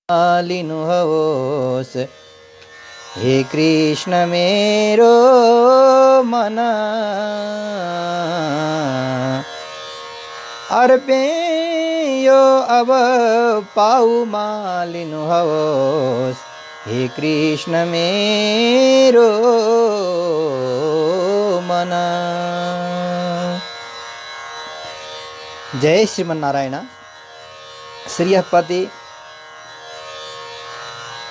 लिनुहोस् हे कृष्ण मेरो मन अर्पे यो अब पाउमा लिनुहोस् हे कृष्ण मेरो मन। जय श्रीमन्नारायण। श्रीहपति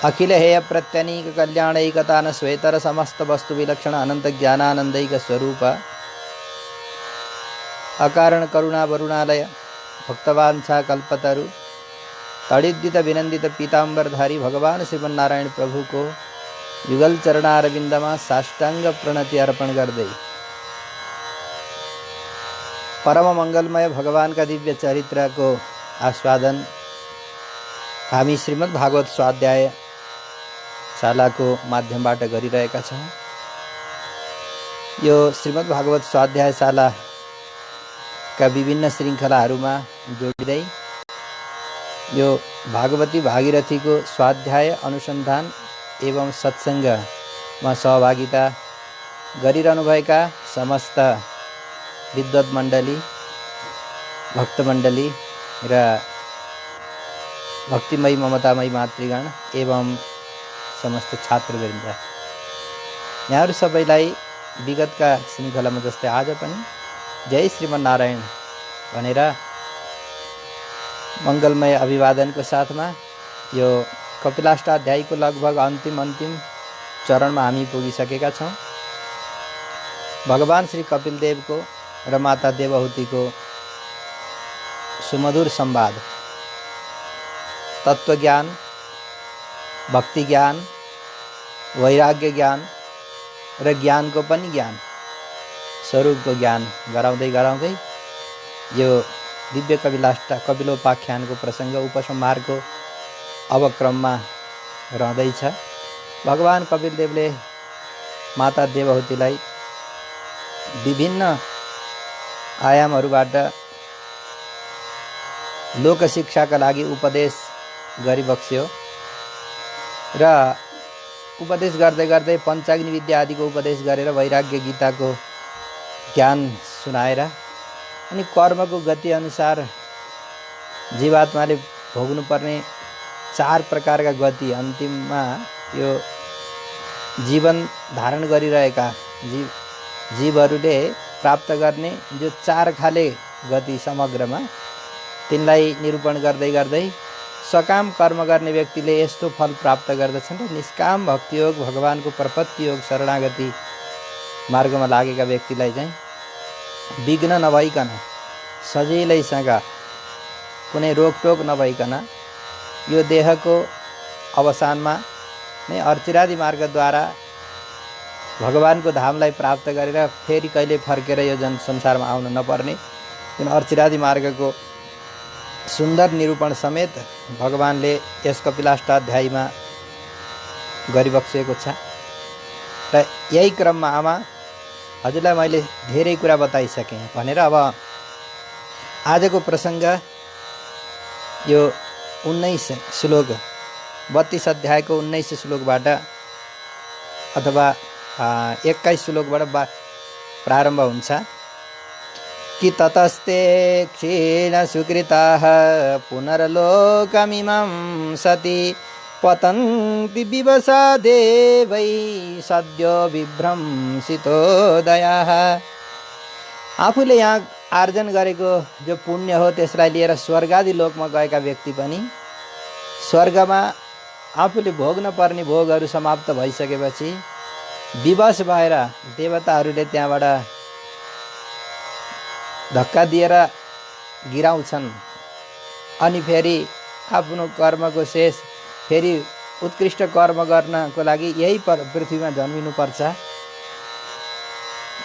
अखिल हेय प्रत्यनीक कल्याणैकतान श्वेतर समस्त वस्तु विलक्षण अनंत ज्ञानानंदैक स्वरूप अकारण करुणा वरुणालय भक्तवांछा कल्पतरु तडिद्युत विनंदित पीतांबरधारी भगवान श्रीमन्नारायण प्रभु को युगल चरणारविंदमा साष्टांग प्रणति अर्पण गर्दै परम मंगलमय भगवान का दिव्य चरित्र को आस्वादन हामी श्रीमद् भागवत स्वाध्याय शाला को माध्यमबाट गरिरहेका छौं। यो श्रीमद् भागवत स्वाध्याय शाला का विभिन्न श्रृंखलाहरूमा जोडिँदै यो भागवती भागीरथी को स्वाध्याय अनुसंधान एवं सत्संगमा सहभागिता गरिरहनुभएका समस्त विद्वत मण्डली भक्त मण्डली र भक्तिमयी ममतामयी मातृगण एवं समस्त छात्रवृन्द, यहाँहरू सबैलाई विगतका श्रृङ्खलामा जस्तै आज पनि जय श्रीमन्नारायण भनेर मंगलमय अभिवादनको साथमा यो कपिलाष्टाध्यायको लगभग अन्तिम चरणमा हामी पुगिसकेका छौं। भगवान श्री कपिलदेवको र माता देवहूतिको सुमधुर संवाद, तत्व ज्ञान, भक्ति ज्ञान, वैराग्य ज्ञान र ज्ञानको पनि ज्ञान, स्वरूपको ज्ञान गराउँदै यो दिव्य कपिलोपाख्यानको प्रसंग उपसंहारको अवक्रममा रहँदैछ। भगवान कपिलदेवले माता देवहूतिलाई विभिन्न आयामहरूबाट लोक शिक्षाका लागि उपदेश गरिबक्स्यो र उपदेश गर्दै गर्दै पञ्चाग्नि विद्या आदिको उपदेश गरेर वैराग्य गीताको ज्ञान सुनाएर अनि कर्मको गति अनुसार जीवात्माले भोग्नुपर्ने 4 प्रकारका गति अन्तिममा यो जीवन धारण गरिरहेका जीवहरूले प्राप्त गर्ने जो 4 खाले गति समग्रमा तिनलाई निरूपण गर्दै गर्दै सकाम कर्म गर्ने व्यक्तिले यस्तो फल प्राप्त गर्दछन् र निष्काम भक्ति योग भगवानको प्रपत्ति योग शरणागति मार्गमा लागेका व्यक्तिलाई चाहिँ विघ्न नभइकन सजिलैसँग कुनै रोकटोक नभइकन यो देहको अवसानमा नै अर्चिरादि मार्गद्वारा भगवानको धामलाई प्राप्त गरेर फेरि कहिले फर्केर यो जन संसारमा आउन नपर्ने जुन अर्चिरादि मार्गको सुन्दर निरूपण समेत भगवानले यस कपिलाष्टाध्यायमा गरिबक्सेको छ। र यही क्रममा आमा हजुरलाई मैले धेरै कुरा बताइसकेँ भनेर अब आजको प्रसंग यो 19 श्लोक 32 अध्यायको 19 श्लोकबाट अथवा 21 श्लोकबाट प्रारम्भ हुन्छ कि ततस्ते क्षीण सुकृताः पुनर्लोकमिमं सति पतन्ति विवशा देवै सद्यो विभ्रंसितोदयाः। आफूले यहाँ आर्जन गरेको जो पुण्य हो त्यसलाई लिएर स्वर्गादि लोकमा गएका व्यक्ति पनि स्वर्गमा आफूले भोग्न पर्ने भोगहरू समाप्त भइसकेपछि विवश भएर देवताहरूले त्यहाँबाट धक्का दिएर गिराउँछन् अनि फेरि आफ्नो कर्मको शेष फेरि उत्कृष्ट कर्म गर्नको लागि यही पृथ्वीमा जन्मिनुपर्छ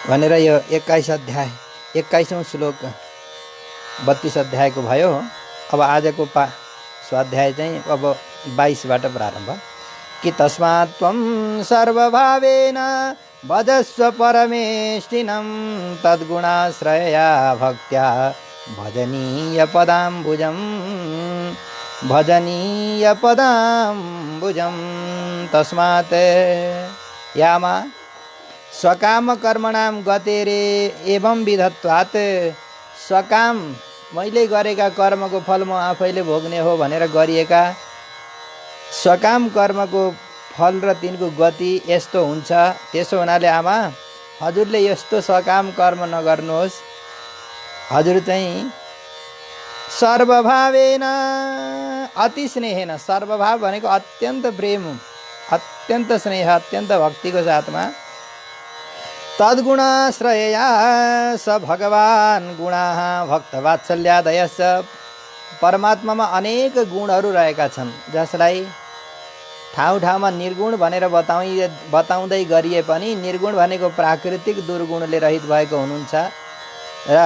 भनेर यो 21 अध्याय 21औं श्लोक 32 अध्यायको भयो। अब आजको स्वाध्याय चाहिँ अब 22 बाट प्रारम्भ कि तस्मात् त्वं सर्वभावेन भजस्व परमेष्टिनं तद्गुणाश्रया भक्त्या भजनीय पदाम्बुजं भजनीय पदाम्बुजं तस्मात् यामा स्वकाम कर्मणां गतेरे एवं विधत्वात् स्वकाम मैले गरेका कर्मको फल म आफैले भोग्ने हो भनेर गरिएका स्वकाम कर्मको फल र तिनको गति यस्तो हुन्छ। त्यसो हुनाले आमा हजुरले यस्तो स्वकाम कर्म नगर्नुहोस्। हजुर चाहिँ सर्वभावेन अति स्नेहेन, सर्वभाव भनेको अत्यन्त प्रेम, अत्यन्त स्नेह, अत्यन्त भक्तिको साथमा तद्गुणाश्रयया स भगवान् गुणाः भक्तवात्सल्यादयश्च परमात्मामा अनेक गुणहरू रहेका छन् जसलाई ठाउँ ठाउँमा निर्गुण भनेर बताउँदै गरिए पनि निर्गुण भनेको प्राकृतिक दुर्गुणले रहित भएको हुनुहुन्छ र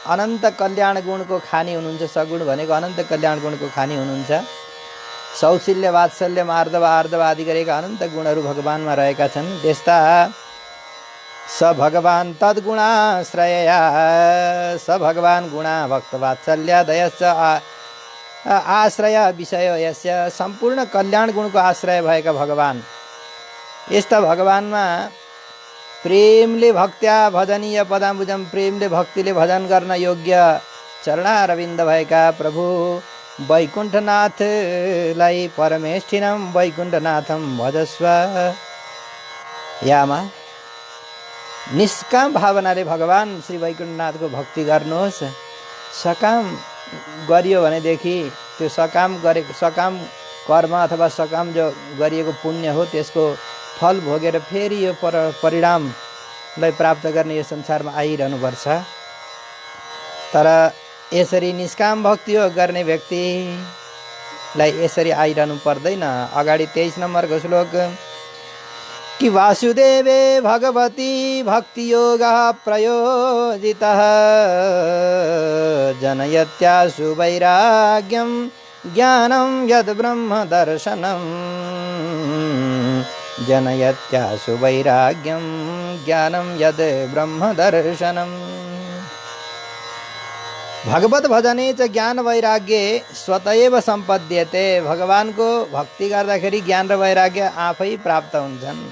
अनन्त कल्याण गुणको खानी हुनुहुन्छ। सगुण भनेको अनन्त कल्याण गुणको खानी हुनुहुन्छ। सौशील्य वात्सल्य मार्दव आर्दव आदि गरेका अनन्त गुणहरू भगवानमा रहेका छन्। त्यस्ता स भगवान् तद्गुणाश्रयया स भगवान् गुणा भक्तवात्सल्यादयश्च आश्रय विषय यस्य सम्पूर्ण कल्याण गुणको आश्रय भएका भगवान्, यस्ता भगवानमा प्रेमले भक्त्या भजनीय पदाम्बुजम, प्रेमले भक्तिले भजन गर्न योग्य चरणारविन्द भएका प्रभु वैकुण्ठनाथलाई परमेष्ठिनम वैकुण्ठनाथम भजस्व। यामा निष्काम भावनाले भगवान श्री वैकुण्ठनाथको भक्ति गर्नुहोस्। सकाम गरियो भनेदेखि त्यो सकाम कर्म अथवा सकाम जो गरिएको पुण्य हो त्यसको फल भोगेर फेरि यो परिणामलाई प्राप्त गर्ने यो संसारमा आइरहनुपर्छ। तर यसरी निष्काम भक्ति गर्ने व्यक्तिलाई यसरी आइरहनु पर्दैन। अगाडि 23 नम्बरको श्लोक कि वासुदेवे भगवती भक्ति योगः प्रयोजितः जनयत्याशु वैराग्यं ज्ञानं यद् ब्रह्म दर्शनम्, जनयत्याशु वैराग्यं ज्ञानं यद् ब्रह्म दर्शनम्। भगवत भजने च ज्ञान वैराग्य स्वतएव सम्पद्यते। भगवानको भक्ति गर्दाखेरि ज्ञान र वैराग्य आफै प्राप्त हुन्छन्।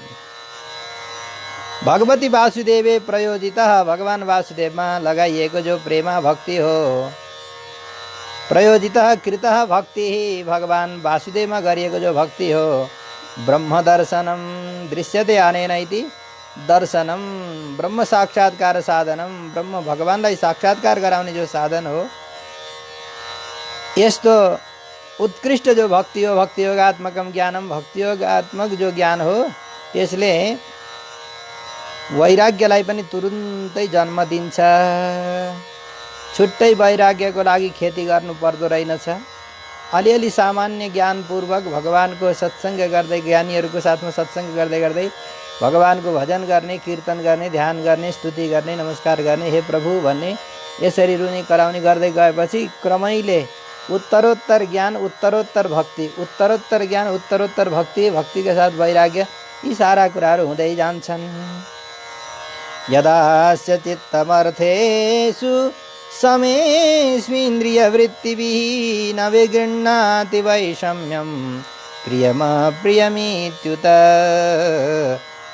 भगवती वासुदेवे प्रयोजितः, भगवान वासुदेवमा लगाइएको जो प्रेमा भक्ति हो, प्रयोजितः कृतः भक्ति, भगवान वासुदेवमा गरिएको जो भक्ति हो, ब्रह्म दर्शनम दृश्यते अनेन इति दर्शनम ब्रह्म साक्षात्कार साधनम, ब्रह्म भगवानलाई साक्षात्कार गराउने जो साधन हो, यस्तो उत्कृष्ट जो भक्ति हो, भक्ति योगात्मकम ज्ञानम, भक्ति योगात्मक जो ज्ञान हो त्यसले वैराग्यलाई पनि तुरुन्तै जन्म दिन्छ। छुट्टै वैराग्यको लागि खेती गर्नु पर्दो रहेनछ। अलिअलि सामान्य ज्ञानपूर्वक भगवानको सत्सङ्ग गर्दै, ज्ञानीहरूको साथमा सत्सङ्ग गर्दै गर्दै भगवानको भजन गर्ने, कीर्तन गर्ने, ध्यान गर्ने, स्तुति गर्ने, नमस्कार गर्ने, हे प्रभु भन्ने, यसरी रुने कराउने गर्दै गएपछि क्रमैले उत्तरोत्तर ज्ञान, उत्तरोत्तर भक्ति, उत्तरोत्तर ज्ञान, उत्तरोत्तर भक्ति, भक्तिका साथ वैराग्य, यी सारा कुराहरू हुँदै जान्छन्। यदास्य चित्तमर्थेषु समेष्विन्द्रियवृत्तिभिः न विगृह्णाति वैषम्यं प्रियमप्रियमित्युत,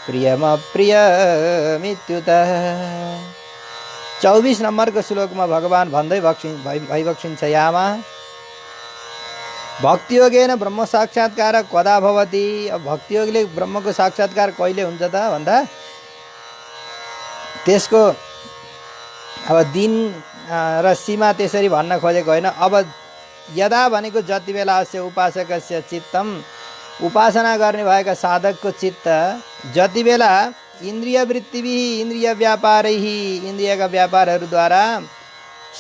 प्रियमप्रियमित्युत। 24 नम्बरको श्लोकमा भगवान भन्दै भइबक्सिन्छ, यामा भक्तियोगेन ब्रह्म साक्षात्कार कदा भवति। अब भक्तियोगले ब्रह्मको साक्षात्कार कहिले हुन्छ त भन्दा त्यसको अब दिन र सीमा त्यसरी भन्न खोजेको होइन। अब यदा भनेको जति बेला अस्य उपासकस्य चित्तम, उपासना गर्ने भएका साधकको चित्त जति बेला इन्द्रिय वृत्तिभिः, इन्द्रिय व्यापारैः, इन्द्रियका व्यापारहरूद्वारा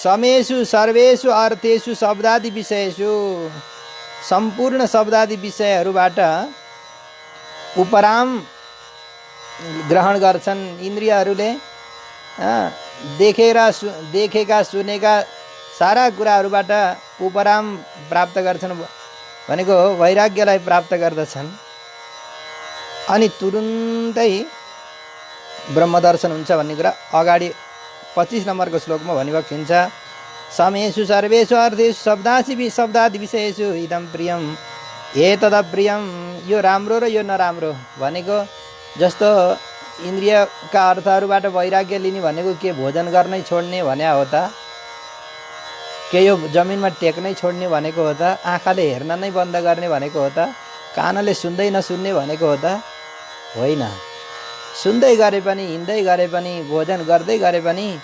समेषु सर्वेषु अर्थेषु शब्दादि विषयेषु, सम्पूर्ण शब्दादि विषयहरूबाट उपराम ग्रहण गर्छन्। इन्द्रियहरूले देखेका सुनेका सारा कुराहरूबाट उपराम प्राप्त गर्छन् भनेको वैराग्यलाई प्राप्त गर्दछन्। अनि तुरुन्तै ब्रह्मदर्शन हुन्छ भन्ने कुरा अगाडि 25 नम्बरको श्लोकमा भनिबक्सिन्छ। समेषु सर्वेषु अर्थेषु शब्दादि विषयेषु इदं प्रियं एतदप्रियं। यो राम्रो र यो नराम्रो भनेको जस्तो इन्द्रियका अर्थहरूबाट वैराग्य लिने भनेको के भोजन गर्नै छोड्ने भने हो त? के यो जमिनमा टेक्नै छोड्ने भनेको हो त? आँखाले हेर्न नै बन्द गर्ने भनेको हो त? कानले सुन्दै नसुन्ने भनेको हो त? होइन। सुन्दै गरे पनि, हिँड्दै गरे पनि, भोजन गर्दै गरे पनि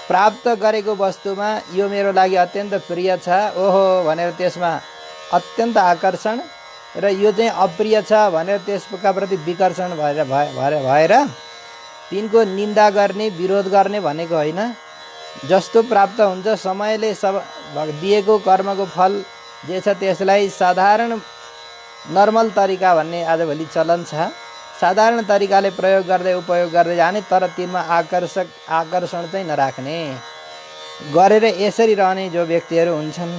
प्राप्त गरेको वस्तुमा यो मेरो लागि अत्यन्त प्रिय छ ओहो भनेर त्यसमा अत्यन्त आकर्षण र यो चाहिँ अप्रिय छ भनेर त्यसका प्रति विकर्षण भएर तिनको निन्दा गर्ने, विरोध गर्ने भनेको होइन। जस्तो प्राप्त हुन्छ समयले सब दिएको कर्मको फल जे छ त्यसलाई साधारण नर्मल तरिका भन्ने आजभोलि चलन छ, साधारण तरिकाले प्रयोग गर्दै उपयोग गर्दै जाने, तर तिनमा आकर्षण चाहिँ नराख्ने गरेर यसरी रहने जो व्यक्तिहरू हुन्छन्।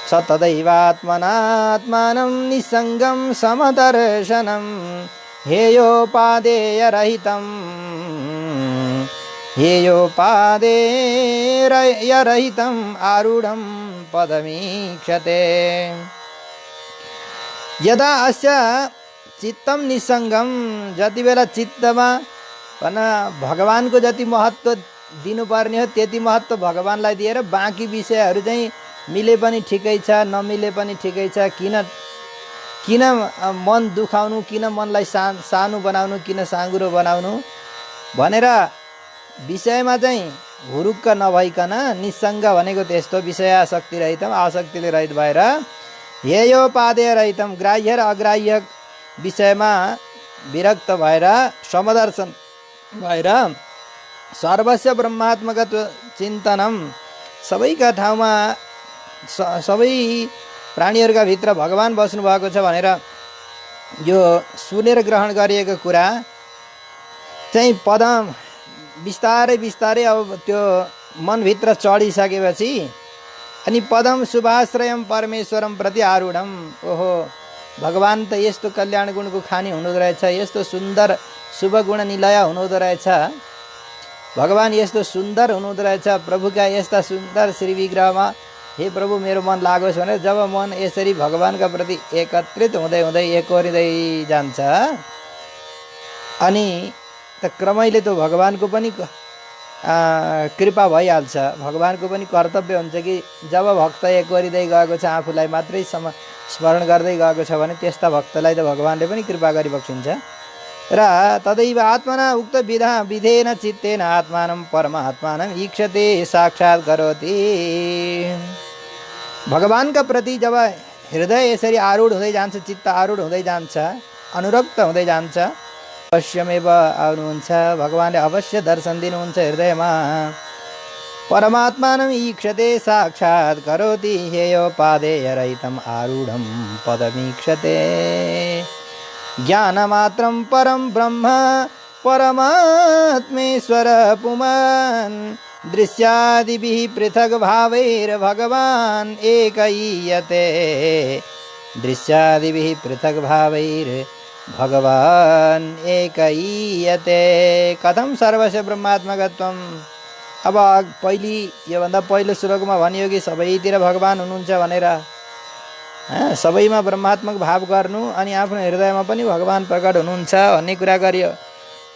स तदैवात्मनात्मानं निसङ्गं समदर्शनं हेयोपादेयरहितं आरूढं पदमीक्षते। यदा अस्य चित्तम निसङ्गम, जति बेला चित्तमा भगवानको जति महत्त्व दिनुपर्ने हो त्यति महत्त्व भगवानलाई दिएर बाँकी विषयहरू चाहिँ मिले पनि ठिकै छ, नमिले पनि ठिकै छ, किन मन दुखाउनु, किन मनलाई सानो बनाउनु, किन साँगुरो बनाउनु भनेर विषयमा चाहिँ हुरुक्क नभइकन निसङ्ग भनेको त्यस्तो विषयासक्ति रहितम, आसक्तिले रहित भएर हेयोपादेय रहितम, ग्राह्य र अग्राह्य विषयमा विरक्त भएर समदर्शन भएर सर्वस्व ब्रह्मात्मकत्व चिन्तनम, सबैका ठाउँमा सबै प्राणीहरूका भित्र भगवान बस्नु भएको छ भनेर यो सुनेर ग्रहण गरिएको कुरा चाहिँ पदम बिस्तारै बिस्तारै अब त्यो मनभित्र चढिसकेपछि अनि पदम शुभाश्रयम परमेश्वरम प्रति आरूढम, ओहो भगवान त यस्तो कल्याण गुणको खानी हुनुहुँदो रहेछ, यस्तो सुन्दर शुभ गुण निलय हुनुहुँदो रहेछ, भगवान यस्तो सुन्दर हुनुहुँदो रहेछ, प्रभुका यस्ता सुन्दर श्री विग्रहमा हे प्रभु मेरो मन लागोस् भनेर जब मन यसरी भगवानका प्रति एकत्रित हुँदै हुँदै एकोरिँदै जान्छ अनि त क्रमैले त भगवानको पनि कृपा भइहाल्छ। भगवानको पनि कर्तव्य हुन्छ कि जब भक्त एकोरिँदै गएको छ, आफूलाई मात्रै स्मरण गर्दै गएको छ भने त्यस्ता भक्तलाई त भगवानले पनि कृपा गरिबक्सिन्छ। र तदैव आत्मना उक्त विधेन चित्तेन आत्मानं परमात्मानं ईक्षते साक्षात् करोति। भगवानका प्रति जब हृदय यसरी आरूढ हुँदै जान्छ, चित्त आरूढ हुँदै जान्छ, अनुरक्त हुँदै जान्छ, अवश्यमेव आउनुहुन्छ भगवानले अवश्य दर्शन दिनुहुन्छ हृदयमा। परमात्मानं ईक्षते साक्षात् करोति हेयोपादेयरहितम् आरूढं पदमीक्षते। ज्ञानमात्रं परं ब्रह्म परमात्मेश्वर पुमान् दृश्यादिभिः पृथग् भावैर्भगवान् एकईयते। दृश्यादिभिः पृथग् भावैर्भगवान् एकईयते। कथं सर्वस्य ब्रह्मात्मकत्वम्। अब योभन्दा पहिलो श्लोकमा भनियो कि सबैतिर भगवान हुनुहुन्छ भनेर, सबैमा ब्रह्मात्मक भाव गर्नु अनि आफ्नो हृदयमा पनि भगवान प्रकट हुनुहुन्छ भन्ने कुरा गरियो।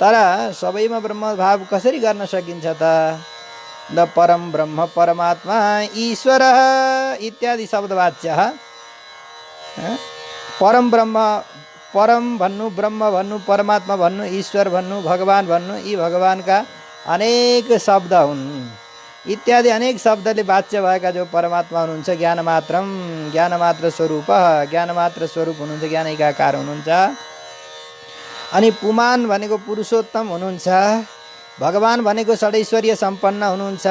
तर सबैमा ब्रह्म भाव कसरी गर्न सकिन्छ त? न परम ब्रह्म परमात्मा ईश्वर इत्यादि शब्दवाच्य। परम ब्रह्म, परम भन्नु, ब्रह्म भन्नु, परमात्मा भन्नु, ईश्वर भन्नु, भगवान भन्नु, यी भगवानका अनेक शब्द हुन्। इत्यादि अनेक शब्दले वाच्य भएका जो परमात्मा हुनुहुन्छ, ज्ञानमात्र स्वरूप, ज्ञानमात्र स्वरूप हुनुहुन्छ, ज्ञानैका आकार हुनुहुन्छ। अनि पुमान भनेको पुरुषोत्तम हुनुहुन्छ। भगवान भनेको षडैश्वर्य सम्पन्न हुनुहुन्छ।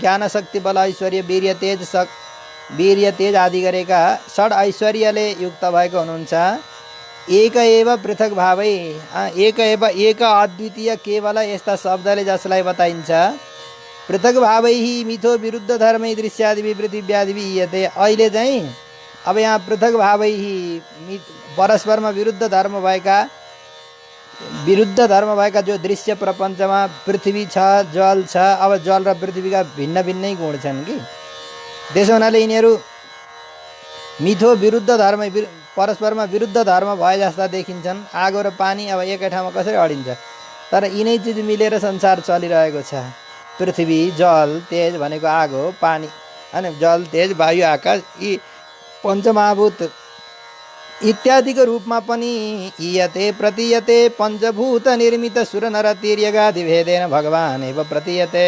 ज्ञान शक्ति बल ऐश्वर्य वीर्य तेज आदि गरेका षड ऐश्वर्यले युक्त भएको हुनुहुन्छ। एक एव पृथक भावै, एक अद्वितीय केवल यस्ता शब्दले जसलाई बताइन्छ। पृथक भावै मिथो विरुद्ध धर्मै दृश्यादि पृथिव्यादि ईयते। अहिले चाहिँ अब यहाँ पृथक भावै परस्परमा विरुद्ध धर्म भएका विरुद्ध धर्म भएका जो दृश्य प्रपञ्चमा पृथ्वी छ, जल छ, अब जल र पृथ्वीका भिन्न भिन्नै गुण छन् कि, त्यसो हुनाले यिनीहरू मिथो विरुद्ध धर्म परस्परमा विरुद्ध धर्म भए जस्ता देखिन्छन्। आगो र पानी अब एकै ठाउँमा कसरी अडिन्छ, तर यिनै चिज मिलेर संसार चलिरहेको छ। पृथ्वी, जल, तेज भनेको आगो, पानी अनि जल, तेज, वायु, आकाश यी पञ्चमहाभूत इत्यादिको रूपमा पनि इयते प्रतीयते पञ्चभूत निर्मित सुर नर तिर्यगादि भेदेन भगवान् एव प्रतीयते।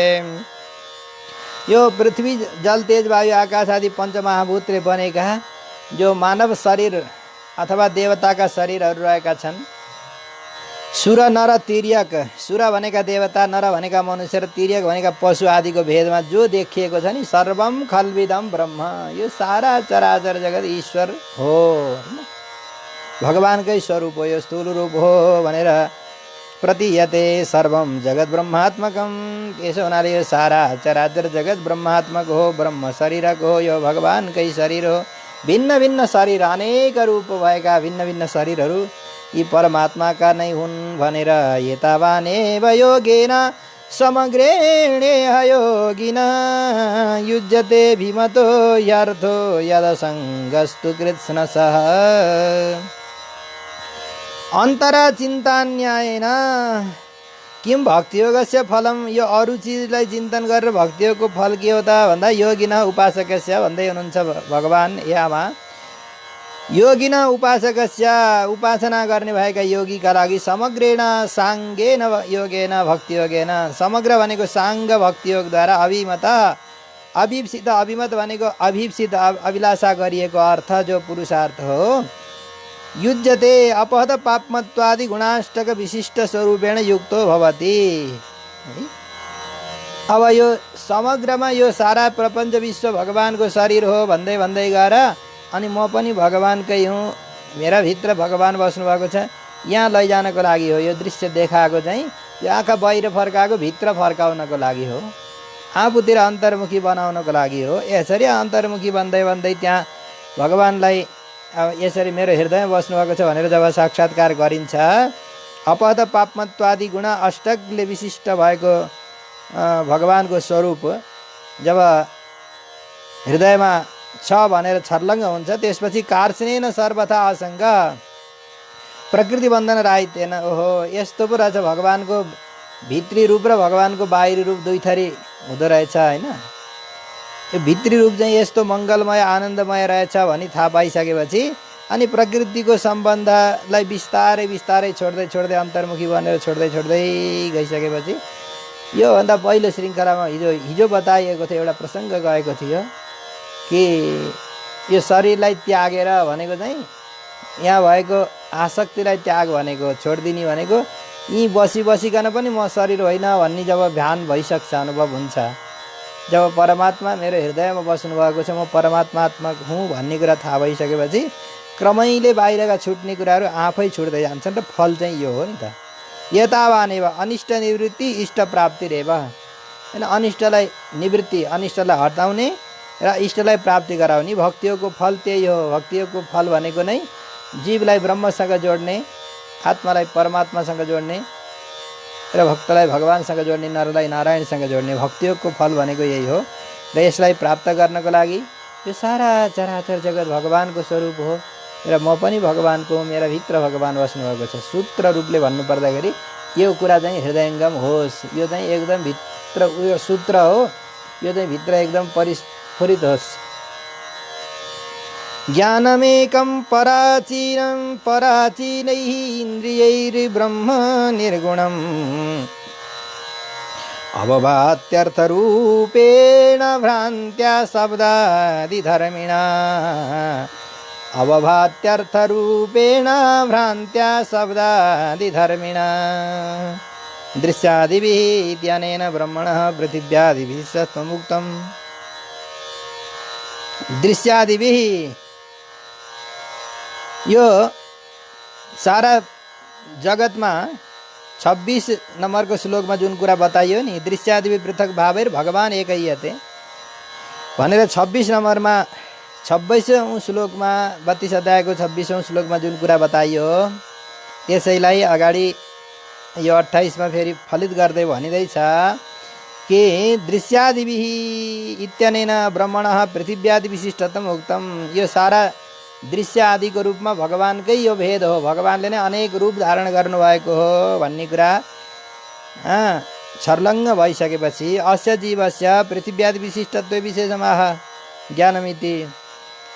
यो पृथ्वी, जल, तेज, वायु, आकाश आदि पञ्चमहाभूतले बनेका जो मानव शरीर अथवा देवताका शरीरहरू रहेका छन्, सुर नर तिर्यक, सुर भनेका देवता, नर भनेका मनुष्य र तिर्यक भनेका पशु आदिको भेदमा जो देखिएको छ नि, सर्वम खल्विदम ब्रह्म, यो सारा चराचर जगत ईश्वर हो, भगवानकै स्वरूप हो, यो स्थूल रूप हो भनेर प्रतीयते सर्वम जगत ब्रह्मात्मकम। त्यसो हुनाले यो सारा चराचर जगत ब्रह्मात्मक हो, ब्रह्म शरीरक हो, यो भगवानकै शरीर हो। भिन्न भिन्न शरीर, अनेक रूप भएका भिन्न भिन्न शरीरहरू यी परमात्माका नै हुन् भनेर एतावानेव योगेन समग्रेणेह योगिन युज्यते भीमतो यार्थो यदसङ्गस्तु कृत्स्नसः। अन्तरा चिन्तान्यायेन किम भक्तियोगस्य फलम, यो अरू चिजलाई चिन्तन गरेर भक्तियोगको फल के हो त भन्दा योगिन उपासकस्य भन्दै हुनुहुन्छ भगवान्। यामा योगिन उपासकस्य, उपासना गर्ने भएका योगीका लागि समग्रेण साङ्गेन योगेन भक्तियोगेन, समग्र भनेको साङ्ग भक्तियोगद्वारा अभिमत, अभिप्सित, अभिमत भनेको अभिप्सित अभिलाषा गरिएको अर्थ जो पुरुषार्थ हो, युज्यते अपहत पापमत्वादि गुणाष्टक विशिष्ट स्वरूपेण युक्तो भवति। अब यो समग्रमा यो सारा प्रपञ्च विश्व भगवानको शरीर हो भन्दै भन्दै गएर अनि म पनि भगवानकै हुँ, मेरा भित्र भगवान बस्नुभएको छ, यहाँ लैजानको लागि हो। यो दृश्य देखाएको चाहिँ यो आँखा बाहिर फर्काएको भित्र फर्काउनको लागि हो, आफूतिर अन्तर्मुखी बनाउनको लागि हो। यसरी अन्तर्मुखी भन्दै भन्दै त्यहाँ भगवानलाई अब यसरी मेरो हृदयमा बस्नुभएको छ भनेर जब साक्षात्कार गरिन्छ, अपहत पापमत्वादि गुण अष्टकले विशिष्ट भएको भगवानको स्वरूप जब हृदयमा छ भनेर छर्लङ्ग हुन्छ, त्यसपछि कार्सनेन सर्वथा असङ्ग प्रकृति बन्धन राहित्येन। ओहो, यस्तो पो रहेछ भगवानको भित्री रूप र भगवानको बाहिरी रूप दुई थरी हुँदो रहेछ होइन। यो भित्री रूप चाहिँ यस्तो मङ्गलमय आनन्दमय रहेछ भनी थाहा पाइसकेपछि अनि प्रकृतिको सम्बन्धलाई बिस्तारै बिस्तारै छोड्दै छोड्दै अन्तर्मुखी बनेर छोड्दै छोड्दै गइसकेपछि योभन्दा पहिलो श्रृङ्खलामा हिजो बताइएको थियो, एउटा प्रसङ्ग गएको थियो कि यो शरीरलाई त्यागेर भनेको चाहिँ यहाँ भएको आसक्तिलाई त्याग भनेको, छोडिदिने भनेको यहीँ बसी बसिकन पनि म शरीर होइन भन्ने जब भान भइसक्छ, अनुभव हुन्छ, जब परमात्मा मेरो हृदयमा बस्नुभएको छ, म परमात्मात्मक हुँ भन्ने कुरा थाहा भइसकेपछि क्रमैले बाहिरका छुट्ने कुराहरू आफै छुट्दै जान्छन् र फल चाहिँ यो हो नि त। यतावानेव अनिष्ट निवृत्ति इष्ट प्राप्ति रेव, होइन, अनिष्टलाई निवृत्ति, अनिष्टलाई हटाउने र इष्टलाई प्राप्ति गराउने भक्तियोगको फल त्यही हो। भक्तियोगको फल भनेको नै जीवलाई ब्रह्मसँग जोड्ने, आत्मालाई परमात्मासँग जोड्ने र भक्तलाई भगवानसँग जोड्ने, नरलाई नारायणसँग जोड्ने भक्तियोगको फल भनेको यही हो। र यसलाई प्राप्त गर्नको लागि यो सारा चराचर जगत भगवानको स्वरूप हो र म पनि भगवानको, मेरा भित्र भगवान बस्नुभएको छ। सूत्र रूपले भन्नुपर्दाखेरि यो कुरा चाहिँ हृदयङ्गम होस्, यो चाहिँ एकदम भित्र उयो सूत्र हो, यो चाहिँ भित्र एकदम परिस्फुरित होस्। ज्ञानमेकं पराचीनं पराचीनैः इन्द्रियैर्ब्रह्म निर्गुणम् अवभात्यर्थरूपेण भ्रान्त्या शब्दादिधर्मिणा, अवभात्यर्थरूपेण भ्रान्त्या शब्दादिधर्मिणा दृश्यादिभिः इत्यनेन ब्रह्मणः पृथिव्यादिभिः सत्त्वमुक्तम्। दृश्यादिभिः यो सारा जगतमा 26 नम्बरको श्लोकमा जुन कुरा बताइयो नि, दृश्यादिभिः पृथक भावैर भगवान एकैयते भनेर 26 नम्बरमा 26औं श्लोकमा 32 अध्यायको 26औं श्लोकमा जुन कुरा बताइयो त्यसैलाई अगाडि यो 28 मा फेरि फलित गर्दै भनिँदैछ के दृश्यादिभिः इत्यनेन ब्रह्मणः पृथिव्यादि विशिष्टतम उक्तम। यो सारा दृश्य आदिको रूपमा भगवानकै यो भेद हो, भगवानले नै अनेक रूप धारण गर्नुभएको हो भन्ने कुरा छर्लङ्ग भइसकेपछि अस्य जीवस्य पृथिव्यादि विशिष्टत्व विशेषमाह ज्ञानमिति।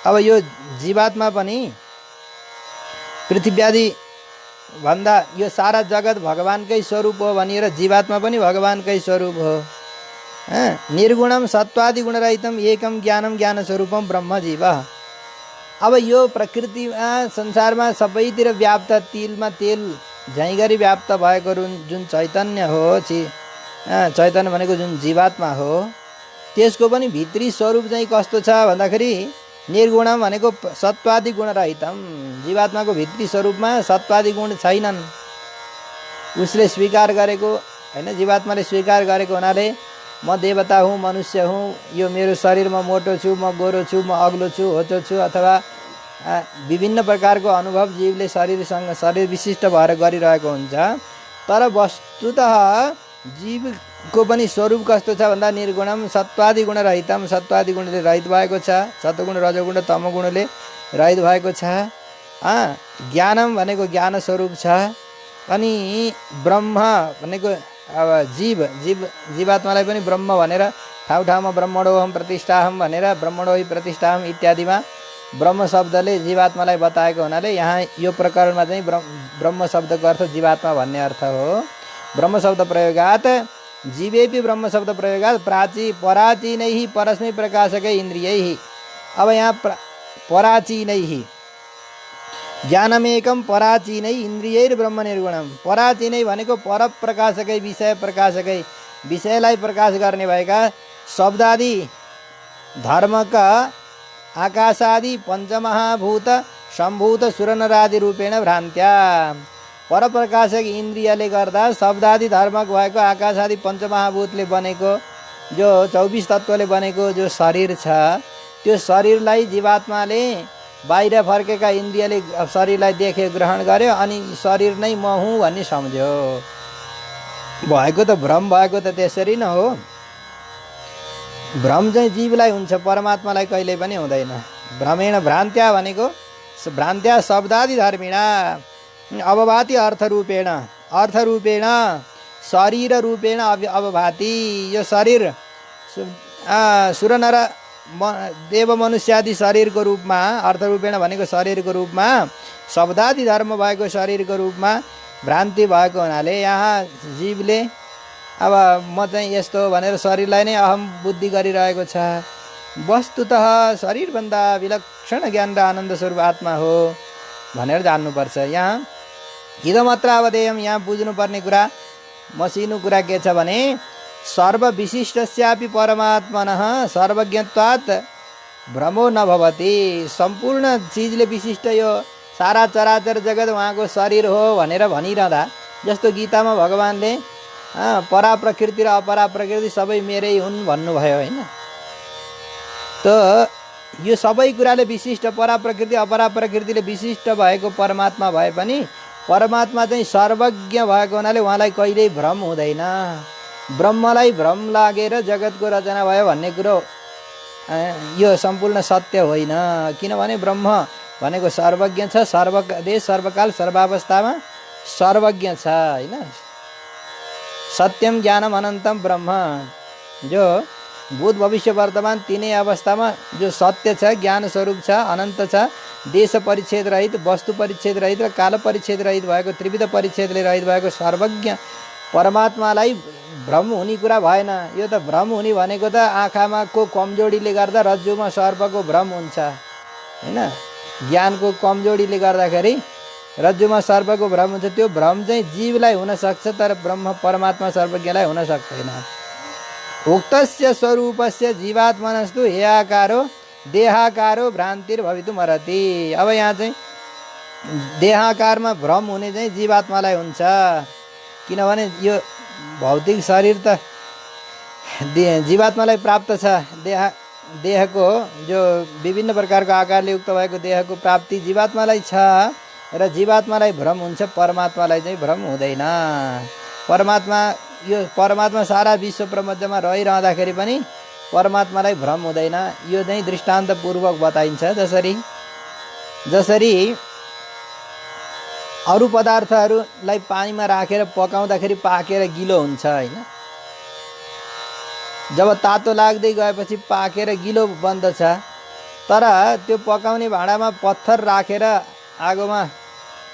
अब यो जीवात्मा पनि पृथिव्यादि भन्दा यो सारा जगत भगवानकै स्वरूप हो भनिएर जीवात्मा पनि भगवानकै स्वरूप हो। निर्गुणम सत्वादि गुणरहितम एकम ज्ञानम ज्ञान स्वरूपम ब्रह्म जीव। अब यो प्रकृतिमा संसारमा सबैतिर व्याप्त तिलमा तेल झैँ गरी व्याप्त भएको जुन चैतन्य हो, चैतन्य भनेको जुन जीवात्मा हो, त्यसको पनि भित्री स्वरूप चाहिँ कस्तो छ भन्दाखेरि निर्गुणम भनेको सत्वादि गुण रहितम। जीवात्माको भित्री स्वरूपमा सत्वादि गुण छैनन्। उसले स्वीकार गरेको हैन, जीवात्माले स्वीकार गरेको हुनाले म देवता हुँ, मनुष्य हुँ, यो मेरो शरीर, म मोटो छु, म गोरो छु, म अग्लो छु, होचो छु, अथवा विभिन्न प्रकारको अनुभव जीवले शरीर विशिष्ट भएर गरिरहेको हुन्छ। तर वस्तुतः जीवको पनि स्वरूप कस्तो छ भन्दा निर्गुणम सत्वादि गुण रहितम, सत्वादि गुणले रहित भएको छ, सत्वगुण रजोगुण तमोगुणले रहित भएको छ। ज्ञानम भनेको ज्ञान स्वरूप छ। अनि ब्रह्म भनेको अब जीवात्मालाई पनि ब्रह्म भनेर ठाउँ ठाउँमा ब्रह्मणोहम प्रतिष्ठाहम भनेर ब्रह्मणोहि प्रतिष्ठाहम इत्यादिमा ब्रह्म शब्दले जीवात्मालाई बताएको हुनाले यहाँ यो प्रकरणमा चाहिँ ब्रह्म शब्दको अर्थ जीवात्मा भन्ने अर्थ हो। ब्रह्म शब्द प्रयोगात जीवेपि ब्रह्म शब्द प्रयोगात पराचीनैः परस्मै प्रकाशकै इन्द्रियैः। अब यहाँ पराचीनैः ज्ञानमेकम पराचीनै इन्द्रियैर ब्रह्म निर्गुणम। पराचीनै भनेको पर प्रकाशकै, विषय प्रकाशकै, विषयलाई प्रकाश गर्ने भएका शब्दादि धर्मका आकाशादि पञ्चमहाभूत सम्भूत सुरनरादि रूपेण भ्रान्त्या। पर प्रकाशक इन्द्रियले गर्दा शब्दादि धर्मक भएको आकाश आदि पञ्चमहाभूतले बनेको जो 24 तत्त्वले बनेको जो शरीर छ, त्यो शरीरलाई जीवात्माले बाहिर फर्केका इन्द्रियले शरीरलाई देखे, ग्रहण गर्यो, अनि शरीर नै म हुँ भन्ने सम्झ्यो। भएको त भ्रम भएको त त्यसरी न हो। भ्रम चाहिँ जीवलाई हुन्छ, परमात्मालाई कहिल्यै पनि हुँदैन। भ्रमेण भ्रान्त्या भनेको भ्रान्त्या शब्दादि धर्मिणा अवभाति अर्थरूपेण, अर्थरूपेण शरीर रूपेण अवभाति। यो शरीर सुरनर देव मनुष्यादि शरीरको रूपमा, अर्थरूपेण भनेको शरीरको रूपमा, शब्दादि धर्म भएको शरीरको रूपमा भ्रान्ति भएको हुनाले यहाँ जीवले अब म चाहिँ यस्तो भनेर शरीरलाई नै अहम बुद्धि गरिरहेको छ। वस्तुतः शरीरभन्दा विलक्षण ज्ञान र आनन्द स्वरूप आत्मा हो भनेर जान्नुपर्छ। यहाँ हिदमात्र अवधेयम, यहाँ बुझ्नुपर्ने कुरा, मसिनो कुरा के छ भने सर्वविशिष्टस्यापि परमात्मनः सर्वज्ञत्वात् भ्रमो नभवति। सम्पूर्ण चिजले विशिष्ट यो सारा चराचर जगत उहाँको शरीर हो भनेर भनिरहँदा, जस्तो गीतामा भगवानले परा प्रकृति र अपरा प्रकृति सबै मेरै हुन् भन्नुभयो हैन। त यो सबै कुराले विशिष्ट, परा प्रकृति अपरा प्रकृतिले विशिष्ट भएको परमात्मा भए पनि परमात्मा चाहिँ सर्वज्ञ भएको हुनाले उहाँलाई कहिल्यै भ्रम हुँदैन। ब्रह्मलाई भ्रम लागेर जगतको रचना भयो भन्ने कुरो यो सम्पूर्ण सत्य होइन। किनभने ब्रह्म भनेको सर्वज्ञ छ, सर्वदेश सर्वकाल सर्वावस्थामा सर्वज्ञ छ हैन। सत्यम ज्ञानम अनन्तम ब्रह्म, जो भूत भविष्य वर्तमान तीनै अवस्थामा जो सत्य छ, ज्ञान स्वरूप छ, अनन्त छ, देश परिच्छेद रहित, वस्तु परिच्छेद रहित र काल परिच्छेद रहित भएको, त्रिविध परिच्छेदले रहित भएको सर्वज्ञ परमात्मालाई भ्रम हुने कुरा भएन। यो त भ्रम हुने भनेको त आँखामा को कमजोरीले गर्दा रज्जुमा सर्पको भ्रम हुन्छ हैन। ज्ञानको कमजोरीले गर्दाखेरि रज्जुमा सर्पको भ्रम हुन्छ। त्यो भ्रम चाहिँ जीवलाई हुन सक्छ, तर ब्रह्म परमात्मा सर्वज्ञलाई हुन सक्दैन। उक्तस्य स्वरूपस्य जीवात्मनस्तु हेयाकारो देहाकारो भ्रान्तिर भवितुमर्हति। अब यहाँ चाहिँ देहाकारमा भ्रम हुने चाहिँ जीवात्मालाई हुन्छ। किनभने यो भौतिक शरीर त जीवात्मालाई प्राप्त छ। देहको जो विभिन्न प्रकारको आकारले युक्त भएको देहको प्राप्ति जीवात्मालाई छ। र जीवात्मालाई भ्रम हुन्छ, परमात्मालाई चाहिँ भ्रम हुँदैन। परमात्मा सारा विश्व प्रपञ्चमा रहिरहँदाखेरि पनि परमात्मालाई भ्रम हुँदैन। यो चाहिँ दृष्टान्तपूर्वक बताइन्छ। जसरी अरू पदार्थहरूलाई पानीमा राखेर पकाउँदाखेरि पाकेर गिलो हुन्छ हैन, जब तातो लाग्दै गएपछि पाकेर गिलो बन्दछ। तर त्यो पकाउने भाँडामा पत्थर राखेर आगोमा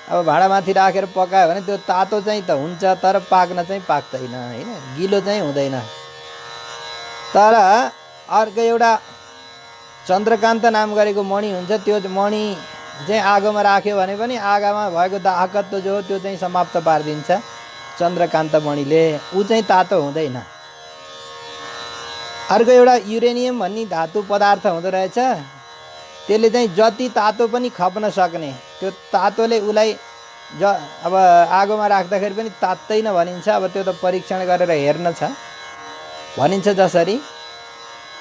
अब भाँडामाथि राखेर पकायो भने त्यो तातो चाहिँ त हुन्छ, तर पाक्न चाहिँ पाक्दैन हैन, गिलो चाहिँ हुँदैन। तर अर्को एउटा चन्द्रकान्त नाम गरेको मणि हुन्छ, त्यो मणि चाहिँ आगोमा राख्यो भने पनि आगोमा भएको दाहकत्व जो हो त्यो चाहिँ समाप्त पारिदिन्छ चन्द्रकान्त मणिले, ऊ चाहिँ तातो हुँदैन। अर्को एउटा युरेनियम भन्ने धातु पदार्थ हुँदो रहेछ, त्यसले चाहिँ जति तातो पनि खप्न सक्ने, त्यो तातोले उसलाई अब आगोमा राख्दाखेरि पनि तात्दैन भनिन्छ। अब त्यो त परीक्षण गरेर हेर्न छ भनिन्छ। जसरी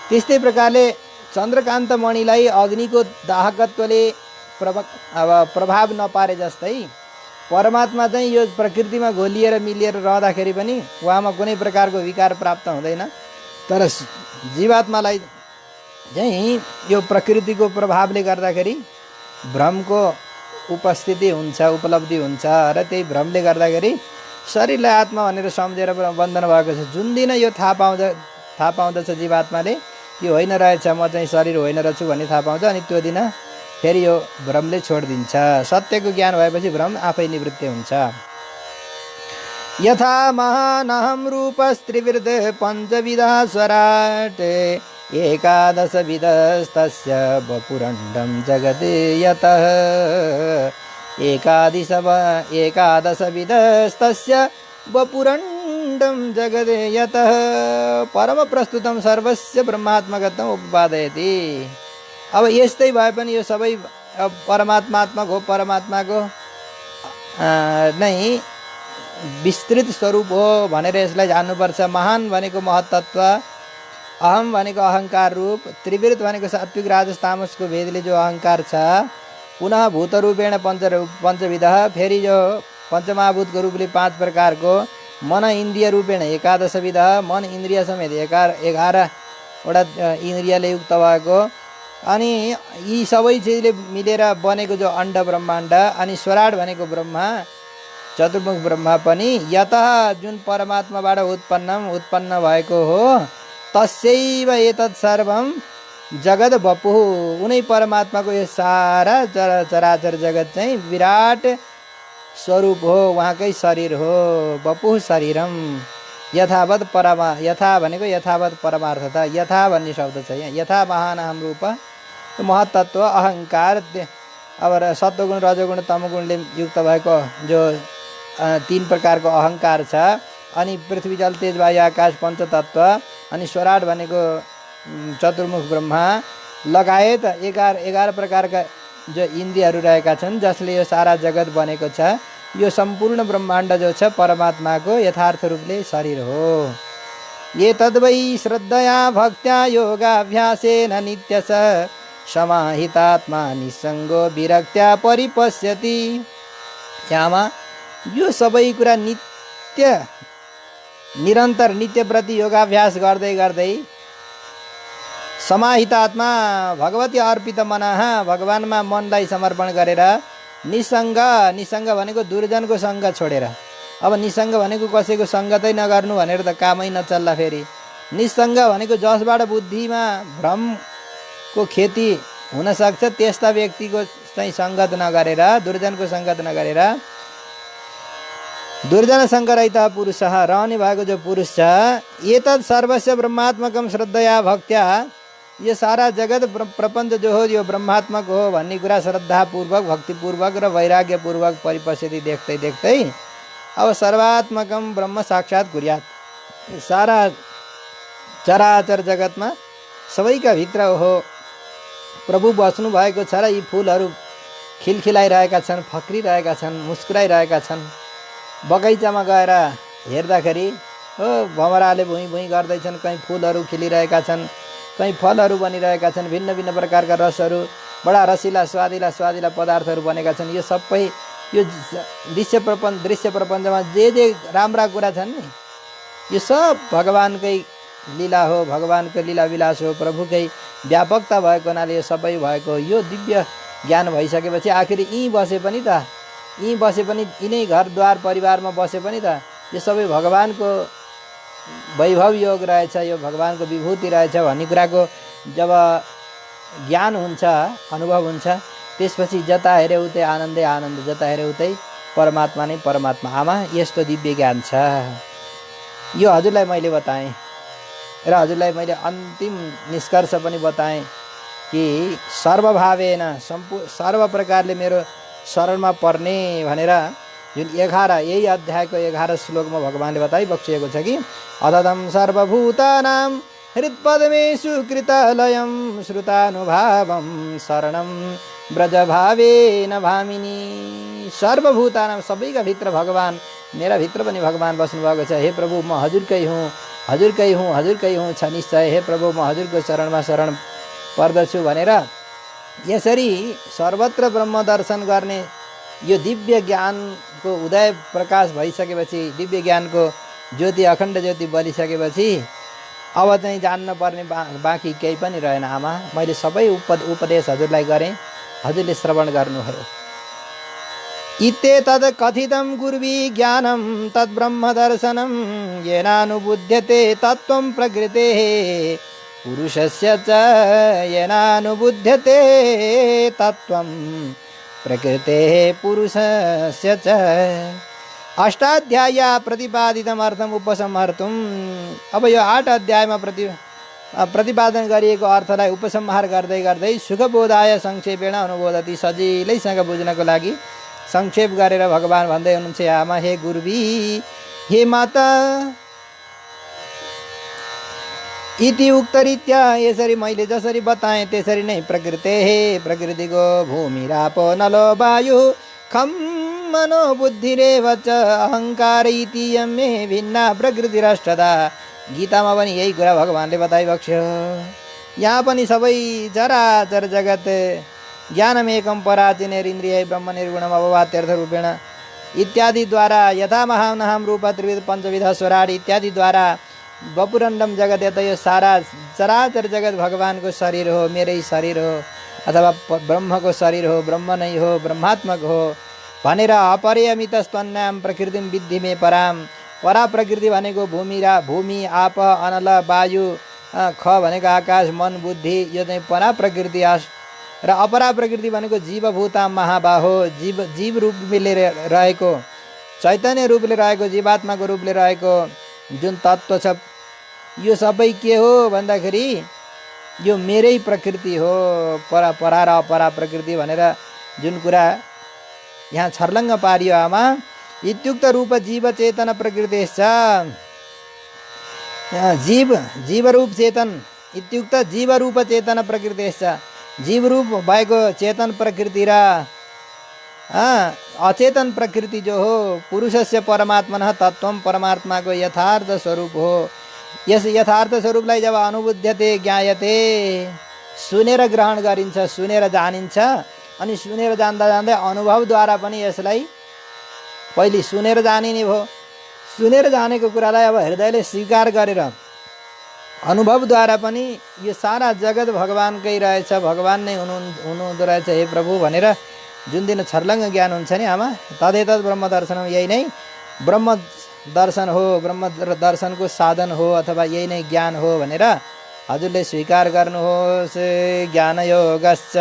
त्यस्तै प्रकारले चन्द्रकान्त मणिलाई अग्निको दाहकत्वले प्रभाव नपारे जस्तै परमात्मा चाहिँ यो प्रकृतिमा घोलिएर मिलिएर रहँदाखेरि पनि उहाँमा कुनै प्रकारको विकार प्राप्त हुँदैन। तर जीवात्मालाई चाहिँ यो प्रकृतिको प्रभावले गर्दाखेरि भ्रमको उपस्थिति हुन्छ, उपलब्धि हुन्छ। र त्यही भ्रमले गर्दाखेरि शरीरलाई आत्मा भनेर सम्झेर बन्धन भएको छ। जुन दिन यो थाहा पाउँदछ जीवात्माले कि होइन रहेछ, म चाहिँ शरीर होइन रहेछु भन्ने थाहा पाउँछ, अनि त्यो दिन फेरि यो भ्रमले छोडिदिन्छ। सत्यको ज्ञान भएपछि भ्रम आफै निवृत्ति हुन्छ। यथा महानहं रूपस्त्रिविध पञ्चविधः स्वराट् एकादशविधस्तस्य वपुरण्डं जगति यतः एकादशविधस्तस्य वपुरण्डं जगति यतः परम प्रस्तुतं सर्वस्य ब्रह्मात्मकत्वम् उपपादयति। अब यस्तै भए पनि यो सबै परमात्मात्मक हो, परमात्माको नै विस्तृत स्वरूप हो भनेर यसलाई जान्नुपर्छ। महान भनेको महत्त्व, अहम भनेको अहङ्कार रूप, त्रिवृत भनेको सात्विक राजस तामसको भेदले जो अहङ्कार छ, पुनः भूतरूपेण पञ्चविधः, फेरि जो पञ्चमहाभूतको रूपले 5 प्रकारको, मन इन्द्रिय रूपेण एकादशविधः, मन इन्द्रिय समेत 11वटा इन्द्रियले युक्त भएको, अनि यी सबै चिजले मिलेर बनेको जो अण्ड ब्रह्माण्ड, अनि स्वराट भनेको ब्रह्मा, चतुर्मुख ब्रह्मा पनि यतः जुन परमात्माबाट उत्पन्न भएको हो, तस्यैव एतत् सर्वं जगत वपुः, उनै परमात्माको यो सारा चराचर जगत चाहिँ विराट स्वरूप हो, उहाँकै शरीर हो। वपुः शरीरम यथावत् यथा भनेको यथावत् परमार्थता, यथा भन्ने शब्द छ यहाँ। यथा महानहं रूप महत्त्व, अहङ्कार, अब सत्वगुण रजोगुण तमोगुणले युक्त भएको जो 3 प्रकारको अहङ्कार छ, अनि पृथ्वी जल तेज वायु आकाश पञ्चतत्व, अनि स्वराट भनेको चतुर्मुख ब्रह्मा लगायत 11 प्रकारका जो इन्द्रियहरू रहेका छन्, जसले यो सारा जगत बनेको छ। यो सम्पूर्ण ब्रह्माण्ड जो छ परमात्माको यथार्थ रूपले शरीर हो। ये तद्वै श्रद्धया भक्त्या योगाभ्यासेन नित्यश समाहितात्मा निसङ्गो विरक्त्या परिपश्यति। यहाँमा यो सबै कुरा निरन्तर नित्य प्रति योगाभ्यास गर्दै गर्दै समाहित आत्मा भगवती अर्पित मनः, भगवानमा मनलाई समर्पण गरेर, निसङ्ग भनेको दुर्जनको सङ्ग छोडेर, अब निसङ्ग भनेको कसैको सङ्गतै नगर्नु भनेर त कामै नचल्ला। फेरि निसङ्ग भनेको जसबाट बुद्धिमा भ्रमको खेती हुनसक्छ त्यस्ता व्यक्तिको चाहिँ सङ्गत नगरेर, दुर्जनको सङ्गत नगरेर, दुर्जन सङ्गरहित पुरुष रहने भएको जो पुरुष छ, एतत् सर्वस्य ब्रह्मात्मकम श्रद्धया भक्त्या, यो सारा जगत प्रपञ्च जो हो यो ब्रह्मात्मक हो भन्ने कुरा श्रद्धापूर्वक, भक्तिपूर्वक र वैराग्यपूर्वक परिपस्थिति देख्दै देख्दै अब सर्वात्मकम ब्रह्म साक्षात् कुर्यात्। सारा चराचर जगतमा सबैका भित्र हो प्रभु बस्नु भएको छ र यी फुलहरू खिलखिलाइरहेका छन्, फक्रिरहेका छन्, मुस्कुराइरहेका छन्। बगैँचामा गएर हेर्दाखेरि भमराले भुइँ भुइँ गर्दैछन्, कहीँ फुलहरू खिलिरहेका छन्, कहीँ फलहरू बनिरहेका छन्, भिन्न भिन्न प्रकारका रसहरू, बडा रसिला स्वादिला पदार्थहरू बनेका छन्। यो सबै यो दृश्य प्रपञ्चमा जे राम्रा कुरा छन् नि यो सब भगवानकै लीला हो, भगवानको लीला विलास हो, प्रभुकै व्यापकता भएको हुनाले यो सबै भएको हो। यो दिव्य ज्ञान भइसकेपछि आखिर यहीँ बसे पनि त, यहीँ बसे पनि, यिनै घरद्वार परिवारमा बसे पनि त यो सबै भगवानको वैभव योग रहेछ, यो भगवानको विभूति रहेछ भन्ने कुराको जब ज्ञान हुन्छ, अनुभव हुन्छ, त्यसपछि जता हेऱ्यो उतै आनन्दै आनन्द, जता हेऱ्यो उतै परमात्मा नै परमात्मा। आमा यस्तो दिव्य ज्ञान छ। यो हजुरलाई मैले बताएँ र हजुरलाई मैले अन्तिम निष्कर्ष पनि बताएँ कि सर्वभावेन सर्व प्रकारले मेरो शरणमा पर्ने भनेर जुन 11 यही अध्यायको 11 श्लोकमा भगवानले बताइबक्सिएको छ कि अददम सर्वभूतानां हृत्पद्मेषु कृतलयं श्रुतानुभावं शरणं ब्रजभावेन भामिनी। सर्वभूतानां सबैका भित्र भगवान, मेरा भित्र पनि भगवान बस्नुभएको छ। हे प्रभु म हजुरकै हुँ, हजुरकै हुँ, हजुरकै हुँ छ निश्चय। हे प्रभु म हजुरको शरणमा शरण पर्दछु भनेर यसरी सर्वत्र ब्रह्म दर्शन गर्ने यो दिव्य ज्ञानको उदय प्रकाश भइसकेपछि, दिव्य ज्ञानको ज्योति अखण्ड ज्योति बलिसकेपछि अब चाहिँ जान्न पर्ने बाँकी केही पनि रहेन। आमा मैले सबै उपदेश हजुरलाई गरेँ, हजुरले श्रवण गर्नुभयो। इते तद् कथितं गुर्वी ज्ञानं तद् ब्रह्म दर्शनं येनानुबुध्यते तत्त्वं प्रकृतेः पुरुषस्य च येनानुबुध्यते तत्त्वं प्रकृतेः पुरुषस्य च। अष्टाध्याय प्रतिपादितमर्थम उपसंहर्तुम्। अब यो 8 अध्यायमा प्रतिपादन गरिएको अर्थलाई उपसंहार गर्दै गर्दै सुखबोधाय संक्षेपेण अनुबोधति, सजिलैसँग बुझ्नको लागि संक्षेप गरेर भगवान भन्दै हुनुहुन्छ, आमा हे गुरुवी, हे माता, इति उक्तरीत्या यसरी मैले जसरी बताएँ त्यसरी नै प्रकृतिको भूमिरापो नलो वायु खम मनो बुद्धिरेव च अहङ्कार इति यमे भिन्ना प्रकृतिरष्टदा। गीतामा पनि यही कुरा भगवानले बताइबक्स्यो। यहाँ पनि सबै चराचर जगत ज्ञानमेकं पराचिनेरिन्द्रिय ब्रह्म निर्गुणम अववात्यर्थ रूपेण इत्यादिद्वारा यथा महामनाहं रूप त्रिविध पञ्चविध स्वराट इत्यादिद्वारा वपुरण्डम जगत यत, यो सारा चराचर जगत भगवानको शरीर हो, मेरै शरीर हो, अथवा ब्रह्मको शरीर हो, ब्रह्म नै हो, ब्रह्मात्मक हो भनेर अपरियमित स्तन्याम प्रकृतिम विद्धि मे पराम। परा प्रकृति भनेको भूमि आप अनल वायु, ख भनेको आकाश, मन बुद्धि, यो चाहिँ परा प्रकृति। र अपरा प्रकृति भनेको जीवभूता महाबाहो, जीव रूपले रहेको, चैतन्य रूपले रहेको, जीवात्माको रूपले रहेको जुन तत्त्व छ, यो सबै के हो भन्दाखेरि यो मेरै प्रकृति हो। परा र अपरा प्रकृति भनेर जुन कुरा यहाँ छर्लङ्ग पारियो आमा, इत्युक्त रूप जीव चेतन प्रकृतिश्च, जीवरूप चेतन इत्युक्त जीवरूप चेतन प्रकृतिश्च, जीवरूप भएको चेतन प्रकृति र अचेतन प्रकृति जो हो पुरुषस्य परमात्मनः तत्त्वं, परमात्माको यथार्थ स्वरूप हो। यस यथार्थ स्वरूपलाई जब अनुभुध्यते ज्ञायते, सुनेर ग्रहण गरिन्छ, सुनेर जानिन्छ, अनि सुनेर जान्दा जान्दै अनुभवद्वारा पनि यसलाई पहिले सुनेर जानिने भयो। सुनेर जानेको कुरालाई अब हृदयले स्वीकार गरेर अनुभवद्वारा पनि यो सारा जगत भगवानकै रहेछ, भगवान नै हुनुहुँदो रहेछ हे प्रभु भनेर जुन दिन छर्लङ्ग ज्ञान हुन्छ नि आमा, तदेतत् ब्रह्म दर्शन, यही नै ब्रह्म दर्शन हो, ब्रह्म दर्शनको साधन हो, अथवा यही नै ज्ञान हो भनेर हजुरले स्वीकार गर्नुहोस्। ज्ञानयोगश्च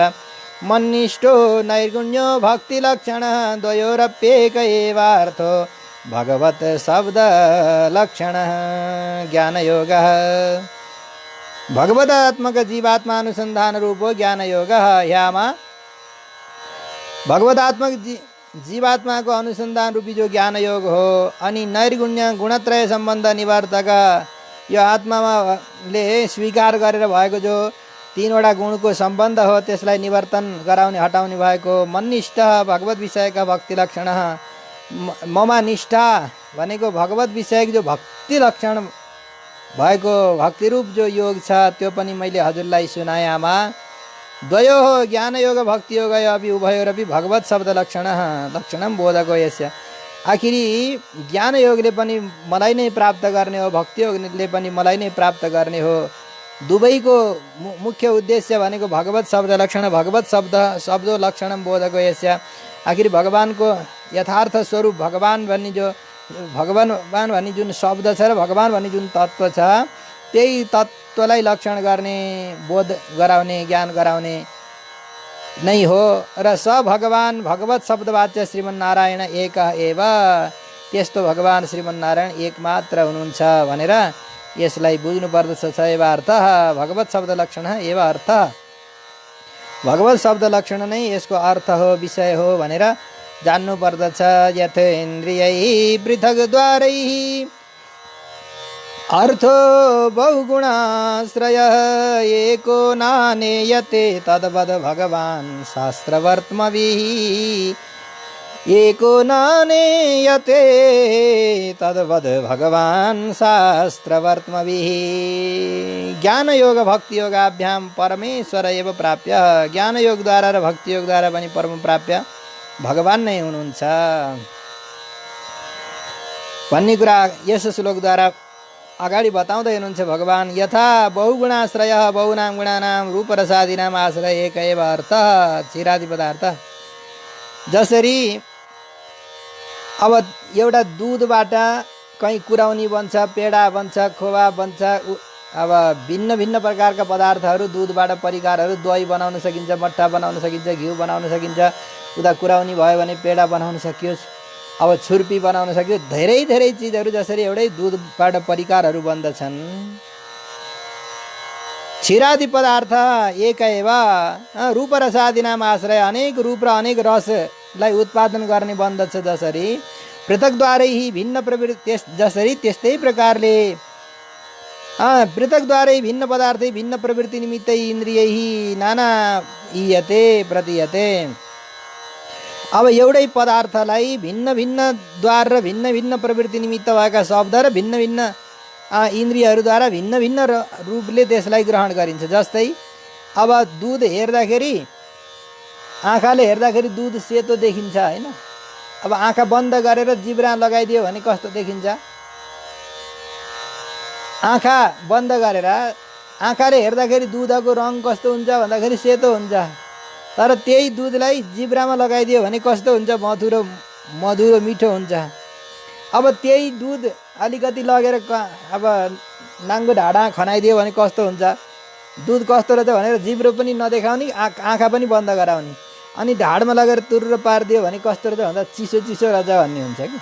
मन्निष्ठो नैर्गुण्यो भक्ति लक्षण द्वयोरप्येक एवार्थो भगवत शब्द लक्षण। ज्ञानयोगः भगवदात्मक जीवात्मा अनुसंधान रूपो ज्ञानयोगः। यामा भगवदात्मक जीवात्मा को अनुसंधान रूपी जो ज्ञान योग हो, अनि नैर्गुण्य गुणत्रय सम्बन्ध निवर्तक, यो आत्माले स्वीकार गरेर भएको जो 3वटा गुणको सम्बन्ध हो त्यसलाई निवर्तन गराउने हटाउने भएको मन्निष्ठ भगवत विषयका भक्ति लक्षण। ममा निष्ठा भनेको भगवत विषयक जो भक्ति लक्षण भएको भक्तिरूप जो योग छ त्यो पनि मैले हजुरलाई सुनाएँ आमा। द्वयोः ज्ञानयोग भक्तियोगयो अपि उभयोरपि भगवत शब्द लक्षणं बोधको यस्य। आखिरी ज्ञानयोगले पनि मलाई नै प्राप्त गर्ने हो, भक्तियोगले पनि मलाई नै प्राप्त गर्ने हो। दुवैको मुख्य उद्देश्य भनेको भगवत शब्द लक्षणं बोधको यस्य। आखिर भगवानको यथार्थ स्वरूप भगवान भन्ने जुन शब्द छ र भगवान भन्ने जुन तत्त्व छ, त्यही तत्त्वलाई लक्षण गर्ने, बोध गराउने, ज्ञान गराउने नै हो। र स भगवान भगवत शब्दवाच्य श्रीमन्नारायण एक एव। त्यस्तो भगवान श्रीमन्नारायण एक मात्र हुनुहुन्छ भनेर यसलाई बुझ्नु पर्दछ। स एव अर्थ भगवत शब्द लक्षण एव अर्थ। भगवत शब्द लक्षण नै यसको अर्थ हो, विषय हो भनेर जान्नु पर्दछ। यथेन्द्रियै पृथक द्वारै अर्थो बहुगुणाश्रय एको नानेयते तद्वद् भगवान् शास्त्रवर्त्मभिः। एको नानेयते तद्वद् भगवान् शास्त्रवर्त्मभिः। ज्ञानयोग भक्तियोगाभ्यां परमेश्वर एव प्राप्य। ज्ञानयोगद्वारा र भक्तियोगद्वारा पनि परम प्राप्य भगवान नै हुनुहुन्छ भन्ने कुरा यस श्लोकद्वारा अगाडि बताउँदै हुनुहुन्छ भगवान। यथा बहुगुणाश्रय बहुनाम गुणानाम रूपरसादीनाम आश्रय एक एव अर्थ चिरादि पदार्थ। जसरी अब एउटा दुधबाट कहीँ कुराउनी बन्छ, पेडा बन्छ, खोवा बन्छ, अब भिन्न भिन्न प्रकारका पदार्थहरू दुधबाट परिकारहरू, दही बनाउन सकिन्छ, मट्ठा बनाउन सकिन्छ, घिउ बनाउन सकिन्छ, उता कुराउनी भयो भने पेडा बनाउन सकियोस्, अब छुर्पी बनाउन सकियो। धेरै धेरै चिजहरू जसरी एउटै दुधबाट परिकारहरू बन्दछन्। क्षीरादि पदार्थ एक एव रूप रसादिनाम आश्रय। अनेक रूप र अनेक रसलाई उत्पादन गर्ने बन्दछ। जसरी पृथकद्वारै भिन्न प्रवृत्ति, जसरी त्यस्तै प्रकारले पृथकद्वारै भिन्न पदार्थै भिन्न प्रवृत्ति निमित्तै इन्द्रियै नाना ईयते प्रतीयते। अब एउटै पदार्थलाई भिन्न भिन्न द्वार र भिन्न भिन्न प्रवृत्ति निमित्त भएका शब्द र भिन्न भिन्न इन्द्रियहरूद्वारा भिन्न भिन्न रूपले त्यसलाई ग्रहण गरिन्छ। जस्तै अब दुध हेर्दाखेरि, आँखाले हेर्दाखेरि दुध सेतो देखिन्छ होइन। अब आँखा बन्द गरेर जिब्रा लगाइदियो भने कस्तो देखिन्छ? आँखा बन्द गरेर आँखाले हेर्दाखेरि दुधको रङ कस्तो हुन्छ भन्दाखेरि सेतो हुन्छ। तर त्यही दुधलाई जिब्रामा लगाइदियो भने कस्तो हुन्छ? मधुरो मिठो हुन्छ। अब त्यही दुध अलिकति लगेर अब नाङ्गो ढाडा खनाइदियो भने कस्तो हुन्छ? दुध कस्तो रहेछ भनेर जिब्रो पनि नदेखाउने, आँखा पनि बन्द गराउने, अनि ढाडमा लगेर तुरुर पारिदियो भने कस्तो रहेछ भन्दा चिसो चिसो रहेछ भन्ने हुन्छ कि।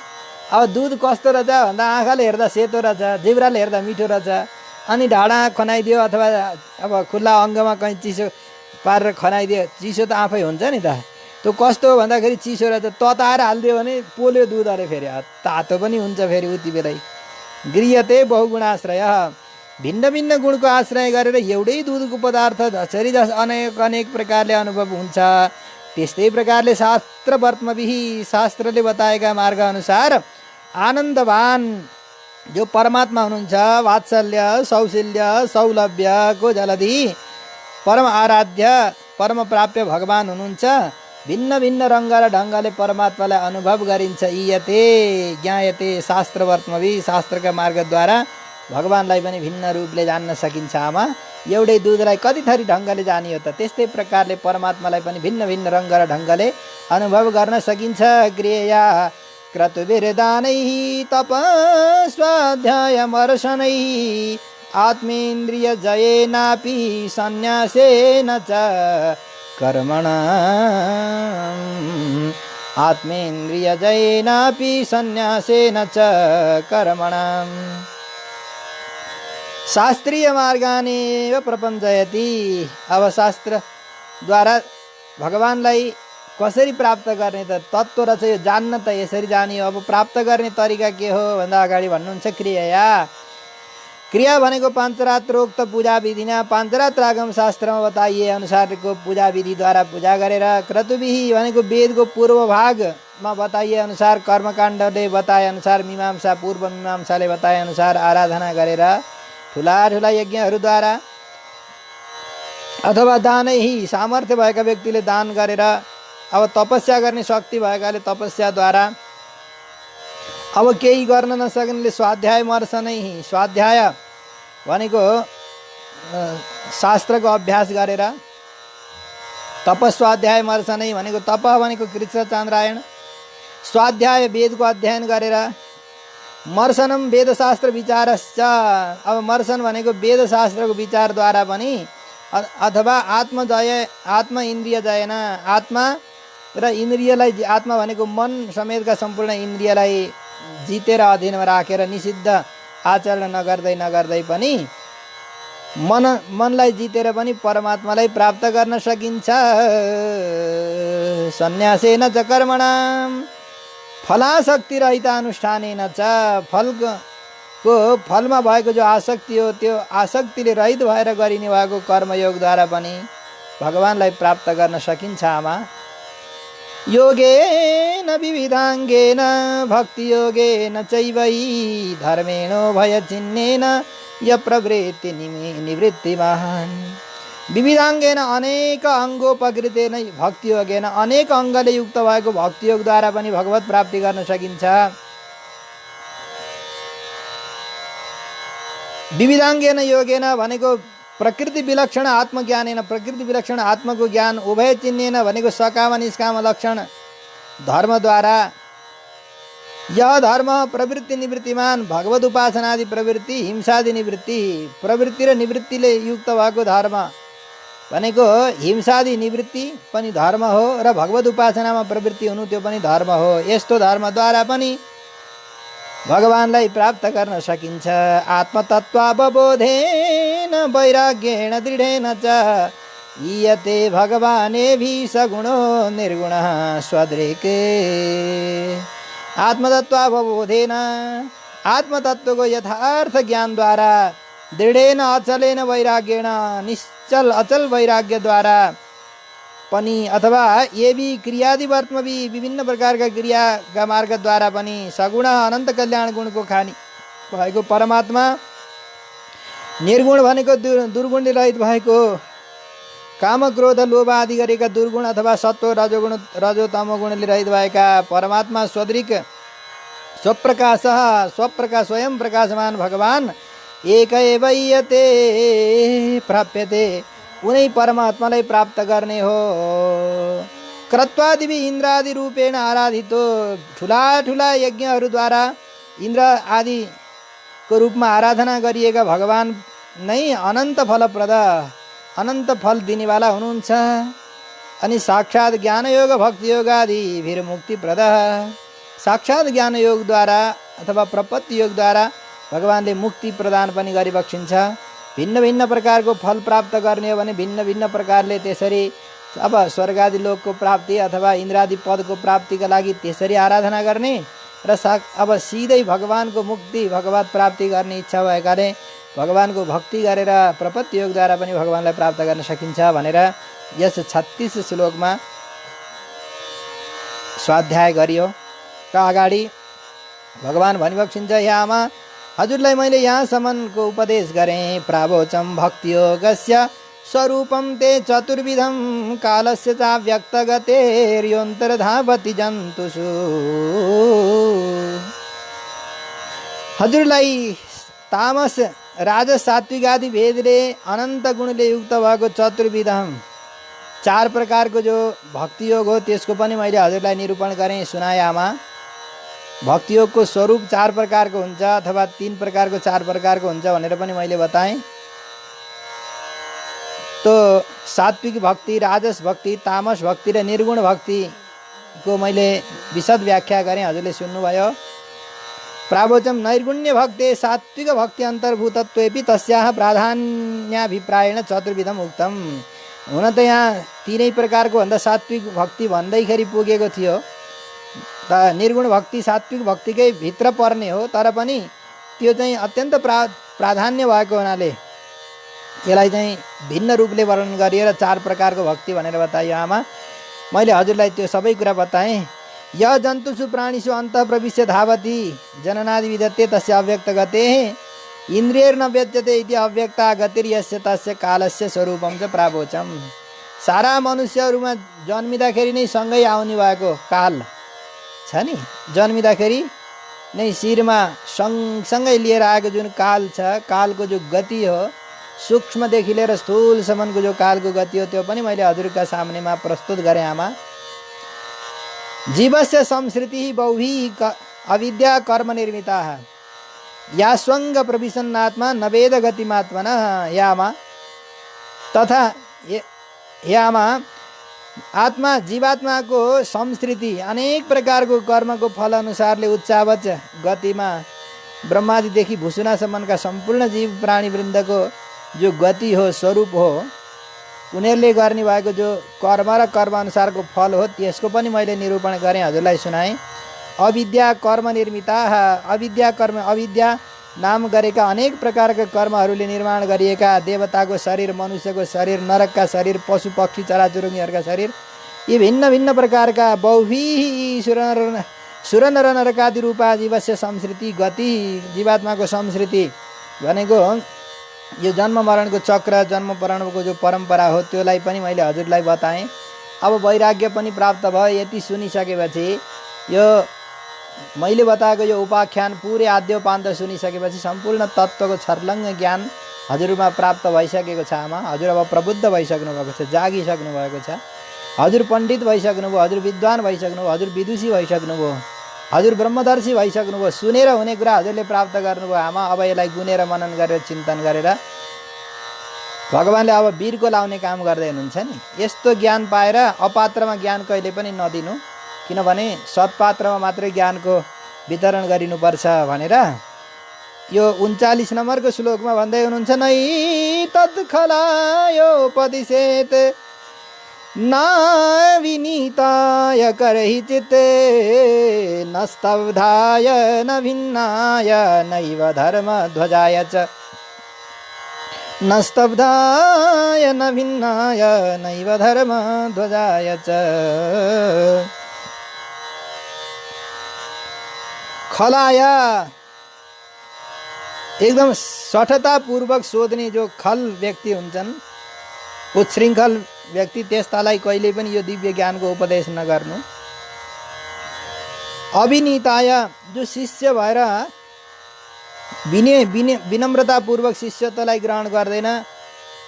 अब दुध कस्तो रहेछ भन्दा आँखाले हेर्दा सेतो रहेछ, जिब्राले हेर्दा मिठो रहेछ, अनि ढाडा खनाइदियो अथवा अब खुल्ला अङ्गमा कहीँ चिसो पारेर खनाइदियो, चिसो त आफै हुन्छ नि त। त्यो कस्तो हो भन्दाखेरि चिसो रहेछ, तताएर हालिदियो भने पोल्यो दुध अरे, फेरि तातो पनि हुन्छ फेरि उति बेलै। गृह्यते बहुगुणाश्रय। भिन्न भिन्न गुणको आश्रय गरेर एउटै दुधको पदार्थ जसरी अनेक अनेक प्रकारले अनुभव हुन्छ, त्यस्तै प्रकारले शास्त्रवर्त्मभिः शास्त्रले बताएका मार्ग अनुसार आनन्दवान जो परमात्मा हुनुहुन्छ, वात्सल्य सौशील्य सौलभ्यको जलधि परम आराध्य परम प्राप्य भगवान हुनुहुन्छ। भिन्न भिन्न रङ्ग र ढङ्गले परमात्मालाई अनुभव गरिन्छ। ईयते ज्ञायते शास्त्रवर्त्मभिः। शास्त्रका मार्गद्वारा भगवानलाई पनि भिन्न रूपले जान्न सकिन्छ। आमा एउटै दुधलाई कति थरी ढङ्गले जानियो त, त्यस्तै प्रकारले परमात्मालाई पनि भिन्न भिन्न रङ्ग र ढङ्गले अनुभव गर्न सकिन्छ। क्रिया क्रतुभिर्दानैः तपस्वाध्यायमर्शनैः आत्मेन्द्रिय जयेनापि सन्न्यासेन च कर्मणा। आत्मेन्द्रिय जयेनापि सन्न्यासेन च कर्मणा। शास्त्रीय मार्गानेव प्रपञ्चयति। अब शास्त्रद्वारा भगवानलाई कसरी प्राप्त गर्ने त? तत्त्व रहेछ यो जान्न त, यसरी जानियो। अब प्राप्त गर्ने तरिका के हो भन्दा अगाडि भन्नुहुन्छ क्रिया। क्रिया भनेको पाञ्चरात्रोक्त पूजा विधिना पाञ्चरात्र आगम शास्त्रमा बताइए अनुसारको पूजा विधिद्वारा पूजा गरेर, क्रतुभिः भनेको वेदको पूर्व भागमा बताइए अनुसार, कर्मकाण्डले बताए अनुसार, मीमांसा पूर्व मीमांसाले बताए अनुसार आराधना गरेर, ठुला ठुला यज्ञहरूद्वारा अथवा दानै सामर्थ्य भएका व्यक्तिले दान गरेर, अब तपस्या गर्ने शक्ति भएकाले तपस्याद्वारा, अब केही गर्न नसक्नेले स्वाध्याय मर्छ नै। स्वाध्याय भनेको शास्त्रको अभ्यास गरेर, तपस्वाध्याय मर्छ नै भनेको तप भनेको कृष्ण चान्द्रायण, स्वाध्याय वेदको अध्ययन गरेर, मर्शनम वेदशास्त्र विचारश्च, अब मर्शन भनेको वेदशास्त्रको विचारद्वारा पनि, अथवा आत्मजय, आत्म इन्द्रिय जयन, आत्मा र इन्द्रियलाई, आत्मा भनेको मन समेतका सम्पूर्ण इन्द्रियलाई जितेर अधीनमा राखेर निषिद्ध आचरण नगर्दै पनि मनलाई जितेर पनि परमात्मालाई प्राप्त गर्न सकिन्छ। सन्यासेन च कर्मणाम फलासक्ति रहित अनुष्ठानेन च, फलमा भएको जो आसक्ति हो त्यो आसक्तिले रहित भएर गरिने भएको कर्मयोगद्वारा पनि भगवानलाई प्राप्त गर्न सकिन्छ। आमा योगेन विविधाङ्गेन भक्ति योगेन चैवै धर्मेणो भयचिन्नेन य प्रवृत्ति निवृत्तिमान। विविधाङ्गेन अनेक अङ्गोपकृतेन भक्ति योगेन, अनेक अङ्गले युक्त भएको भक्ति योगद्वारा पनि भगवत प्राप्ति गर्न सकिन्छ। विविधाङ्गेन योगेन भनेको प्रकृति विलक्षण आत्मज्ञानेन, प्रकृति विलक्षण आत्मको ज्ञान, उभय चिन्नेन भनेको सकाम निष्काम लक्षण धर्मद्वारा, यह धर्म प्रवृत्ति निवृत्तिमान, भगवत उपासनादि प्रवृत्ति, हिंसादि निवृत्ति, प्रवृत्ति र निवृत्तिले युक्त भएको धर्म भनेको हिंसादि निवृत्ति पनि धर्म हो र भगवत उपासनामा प्रवृत्ति हुनु त्यो पनि धर्म हो। यस्तो धर्मद्वारा पनि भगवानलाई प्राप्त गर्न सकिन्छ। आत्मतत्त्वावबोधेन वैराग्येण दृढेन च ईयते भगवानेभि सगुणो निर्गुणः स्वदृक्। आत्मतत्त्वावबोधेन, आत्मतत्त्वको यथार्थ ज्ञानद्वारा, दृढेन अचलेन वैराग्येण, निश्चल अचल वैराग्यद्वारा पनि, अथवा ये भी क्रियादिवर्तमा भी विभिन्न प्रकारका क्रियाका मार्गद्वारा पनि सगुण अनन्त कल्याण गुणको खानी भएको परमात्मा, निर्गुण भनेको दुर्गुण रहित भएको, काम क्रोध लोभ आदि गरेका दुर्गुण अथवा सत्व रजोगुण रजो तमो गुणले रहित भएका परमात्मा स्वदृक् स्वप्रकाश स्वयं प्रकाशमान भगवान एक एवैयते प्राप्यते, उनै परमात्मालाई प्राप्त गर्ने हो। क्रत्वादिवि इन्द्रादि रूपेण आराधितो, ठुला ठुला यज्ञहरूद्वारा इन्द्र आदिको रूपमा आराधना गरिएका भगवान नै अनन्त फलप्रद, अनन्त फल दिनेवाला हुनुहुन्छ। अनि साक्षात् ज्ञानयोग भक्ति योग आदि मुक्तिप्रद, साक्षात् ज्ञान योगद्वारा अथवा प्रपत्ति योगद्वारा भगवानले मुक्ति प्रदान पनि गरिबक्सिन्छ। भिन्न भिन्न प्रकारको फल प्राप्त गर्ने हो भने भिन्न भिन्न प्रकारले त्यसरी अब स्वर्गादि लोकको प्राप्ति अथवा इन्द्रादि पदको प्राप्तिका लागि त्यसरी आराधना गर्ने र अब सिधै भगवानको मुक्ति भगवत प्राप्ति गर्ने इच्छा भएकाले भगवानको भक्ति गरेर प्रपत्ति योगद्वारा पनि भगवानलाई प्राप्त गर्न सकिन्छ भनेर यस 36 श्लोकमा स्वाध्याय गरियो। र अगाडि भगवान भनिबक्सिन्छ, या आमा हजुरलाई मैले यहाँसम्मको उपदेश गरेँ। प्रावोचम भक्ति योगस्य स्वरूपम ते चतुर्विधम कालस्य चाव्यक्त गतेर्योन्तर्धावति जन्तुषु। हजुरलाई तामस राजस सात्विक आदि भेदले अनन्त गुणले युक्त भएको चतुर्विधम 4 प्रकारको जो भक्ति योग हो त्यसको पनि मैले हजुरलाई निरूपण गरेँ, सुनाएँ आमा। भक्ति योगको स्वरूप 4 प्रकारको हुन्छ अथवा 3 प्रकारको 4 प्रकारको हुन्छ भनेर पनि मैले बताएँ। तो सात्विक भक्ति, राजस भक्ति, तामस भक्ति र निर्गुण भक्तिको मैले विशद व्याख्या गरेँ, हजुरले सुन्नुभयो। प्रावोचम नैर्गुण्य भक्ते सात्विक भक्ति अन्तर्भूतत्वेपि तस्याः प्राधान्याभिप्रायेण चतुर्विधम उक्तम। हुन त यहाँ 3 प्रकारको भन्दा सात्विक भक्ति भन्दैखेरि पुगेको थियो। त निर्गुण भक्ति सात्विक भक्तिकै भित्र पर्ने हो, तर पनि त्यो चाहिँ अत्यन्त प्राधान्य भएको हुनाले यसलाई चाहिँ भिन्न रूपले वर्णन गरिएर 4 प्रकारको भक्ति भनेर बताइयो आमा। मैले हजुरलाई त्यो सबै कुरा बताएँ। य जन्तुषु प्राणीषु अन्तः प्रविश्य धावति जननादि विदत्ते तस्य अव्यक्त गते। इन्द्रियैर्न व्यज्यते इति अव्यक्ता गतिर्यस्य तस्य कालस्य स्वरूपम च प्रावोचम। सारा मनुष्यहरूमा जन्मिँदाखेरि नै सँगै आउने भएको काल छ नि, जन्मिँदाखेरि नै शिरमा सँगसँगै लिएर आएको जुन काल छ, कालको जो गति हो, सूक्ष्मदेखि लिएर स्थूलसम्मको जो कालको गति हो, त्यो पनि मैले हजुरका सामनेमा प्रस्तुत गरेँ आमा। जीवस्य संस्कृति बहुभिः अविद्या कर्म निर्मिता या स्वंग प्रविशन्नात्मा नवेद गतिमात्मना यामा तथा यामा आत्मा जीवात्माको संस्कृति अनेक प्रकारको कर्मको फल अनुसारले उच्चावच गतिमा ब्रह्मादिदेखि भुसुनासम्मका सम्पूर्ण जीव प्राणी वृन्दको जो गति हो, स्वरूप हो, उनीहरूले गर्ने भएको जो कर्म र कर्म अनुसारको फल हो, त्यसको पनि मैले निरूपण गरेँ, हजुरलाई सुनाएँ। अविद्या कर्म निर्मिता, अविद्या कर्म, अविद्या नाम गरेका अनेक प्रकारका कर्महरूले निर्माण गरिएका देवताको शरीर, मनुष्यको शरीर, नरकका शरीर, पशु पक्षी चराचुरुङ्गीहरूका शरीर, यी भिन्न भिन्न प्रकारका बहुभिः सुर नर नरकादि रूपा जीवस्य संस्कृति गति, जीवात्माको संस्कृति भनेको यो जन्म मरणको चक्र, जन्म मरणको जो परम्परा हो, त्योलाई पनि मैले हजुरलाई बताएँ। अब वैराग्य पनि प्राप्त भयो। यति सुनिसकेपछि यो मैले बताएको यो उपाख्यान पुरै आद्योपान्त सुनिसकेपछि सम्पूर्ण तत्त्वको छर्लङ्ग ज्ञान हजुरमा प्राप्त भइसकेको छ आमा। हजुर अब प्रबुद्ध भइसक्नु भएको छ, जागिसक्नु भएको छ। हजुर पण्डित भइसक्नुभयो, हजुर विद्वान भइसक्नुभयो, हजुर विदुषी भइसक्नुभयो, हजुर ब्रह्मदर्शी भइसक्नुभयो। सुनेर हुने कुरा हजुरले प्राप्त गर्नुभयो आमा। अब यसलाई गुनेर मनन गरेर चिन्तन गरेर भगवान्ले अब वीरको लाउने काम गर्दै हुनुहुन्छ नि। यस्तो ज्ञान पाएर अपात्रमा ज्ञान कहिले पनि नदिनु, किनभने सत्पात्रमा मात्रै ज्ञानको वितरण गरिनुपर्छ भनेर यो 39 नम्बरको श्लोकमा भन्दै हुनुहुन्छ। नै तत्खलायोपदिशेत न विनीताय करहि चित्ते न स्तब्धाय न भिन्नाय नैव धर्म ध्वजाय च, न स्तब्धाय न भिन्नाय नैव धर्म ध्वजाय च। खलाया एकदम सठतापूर्वक सोध्ने जो खल व्यक्ति हुन्छन्, उच्छृङ्खल व्यक्ति, त्यस्तालाई कहिले पनि यो दिव्य ज्ञानको उपदेश नगर्नु। अविनीताय जो शिष्य भएर विनम्रतापूर्वक शिष्यत्वलाई ग्रहण गर्दैन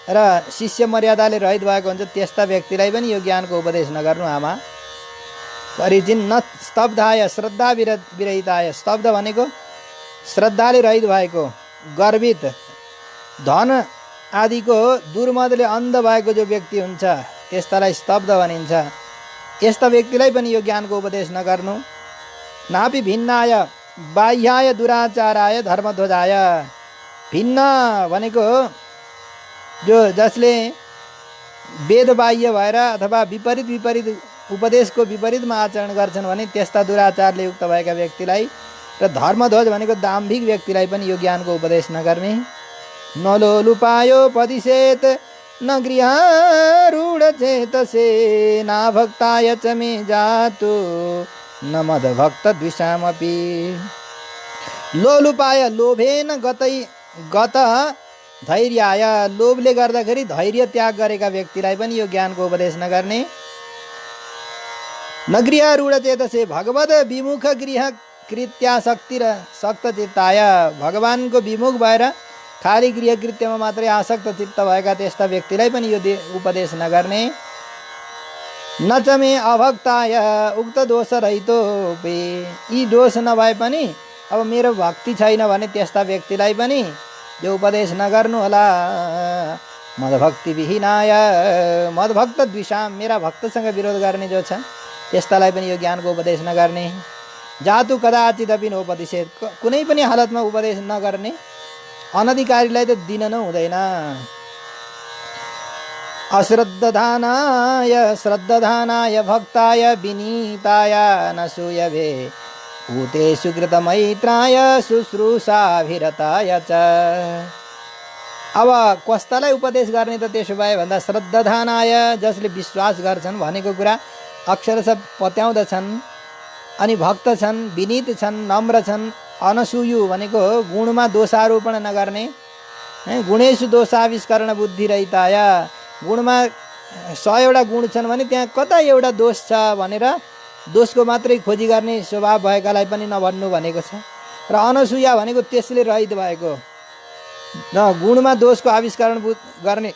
र शिष्य मर्यादाले रहित भएको हुन्छ, त्यस्ता व्यक्तिलाई पनि यो ज्ञानको उपदेश नगर्नु आमा। परिजिन न स्तब्धाय श्रद्धा विरहिताय, स्तब्ध भनेको श्रद्धाले रहित भएको, गर्वित, धन आदिको दुर्मदले अन्ध भएको जो व्यक्ति हुन्छ, त्यस्तालाई स्तब्ध भनिन्छ। यस्ता व्यक्तिलाई पनि यो ज्ञानको उपदेश नगर्नु। नापि भिन्नाय बाह्याय दुराचाराय धर्मध्वजाय, भिन्न भनेको जो जसले वेदबाह्य भएर अथवा विपरीत उपदेशको विपरीतमा आचरण गर्छन् भने त्यस्ता दुराचारले युक्त भएका व्यक्तिलाई, र धर्मध्वज भनेको दाम्भिक व्यक्तिलाई पनि यो ज्ञानको उपदेश नगर्ने। नलोलुपायोपदिशेत न गृहारूढ चेतसे ना भक्ताय च मे जातु न मदभक्त द्विषामपि। लोलुपाय लोभेन गत धैर्याय, लोभले गर्दाखेरि धैर्य त्याग गरेका व्यक्तिलाई पनि यो ज्ञानको उपदेश नगर्ने। न गृहारूढ चेतसे भगवद विमुख गृह कृत्या शक्ति र शक्त चित्ताय, भगवानको विमुख भएर खाली गृह कृत्यमा मात्रै आसक्त चित्त भएका त्यस्ता व्यक्तिलाई पनि यो उपदेश नगर्ने। नचमे अभक्ताय उक्त दोष रहितो, यी दोष नभए पनि अब मेरो भक्ति छैन भने त्यस्ता व्यक्तिलाई पनि यो उपदेश नगर्नु होला। मदभक्ति विहीनाय, मदभक्त द्विषाम, मेरा भक्तसँग विरोध गर्ने जो छ त्यस्तालाई पनि यो ज्ञानको उपदेश नगर्ने। जातु कदाचिदपि नोपदिशेत, कुनै पनि हालतमा उपदेश नगर्ने। अनधिकारीलाई त दिन नै हुँदैन। अश्रद्धधानाय श्रद्धधानाय भक्ताय विनीताय न सूयवे ऊते सुकृत मैत्राय शुश्रूषाभिरताय च। अब कस्तालाई उपदेश गर्ने त त्यसो भए भन्दा श्रद्धधानाय, जसले विश्वास गर्छन्, भनेको कुरा अक्षरशः पत्याउँदछन्, अनि भक्त छन्, विनीत छन्, नम्र छन्, अनसूयु भनेको गुणमा दोषारोपण नगर्ने, गुणेषु दोषाविष्करण बुद्धि रहिताय। गुणमा 100 गुण छन् भने त्यहाँ कता एउटा दोष छ भनेर दोषको मात्रै खोजी गर्ने स्वभाव भएकालाई पनि नभन्नु भनेको छ। र अनसूया भनेको त्यसले रहित भएको, न गुणमा दोषको आविष्करण गर्ने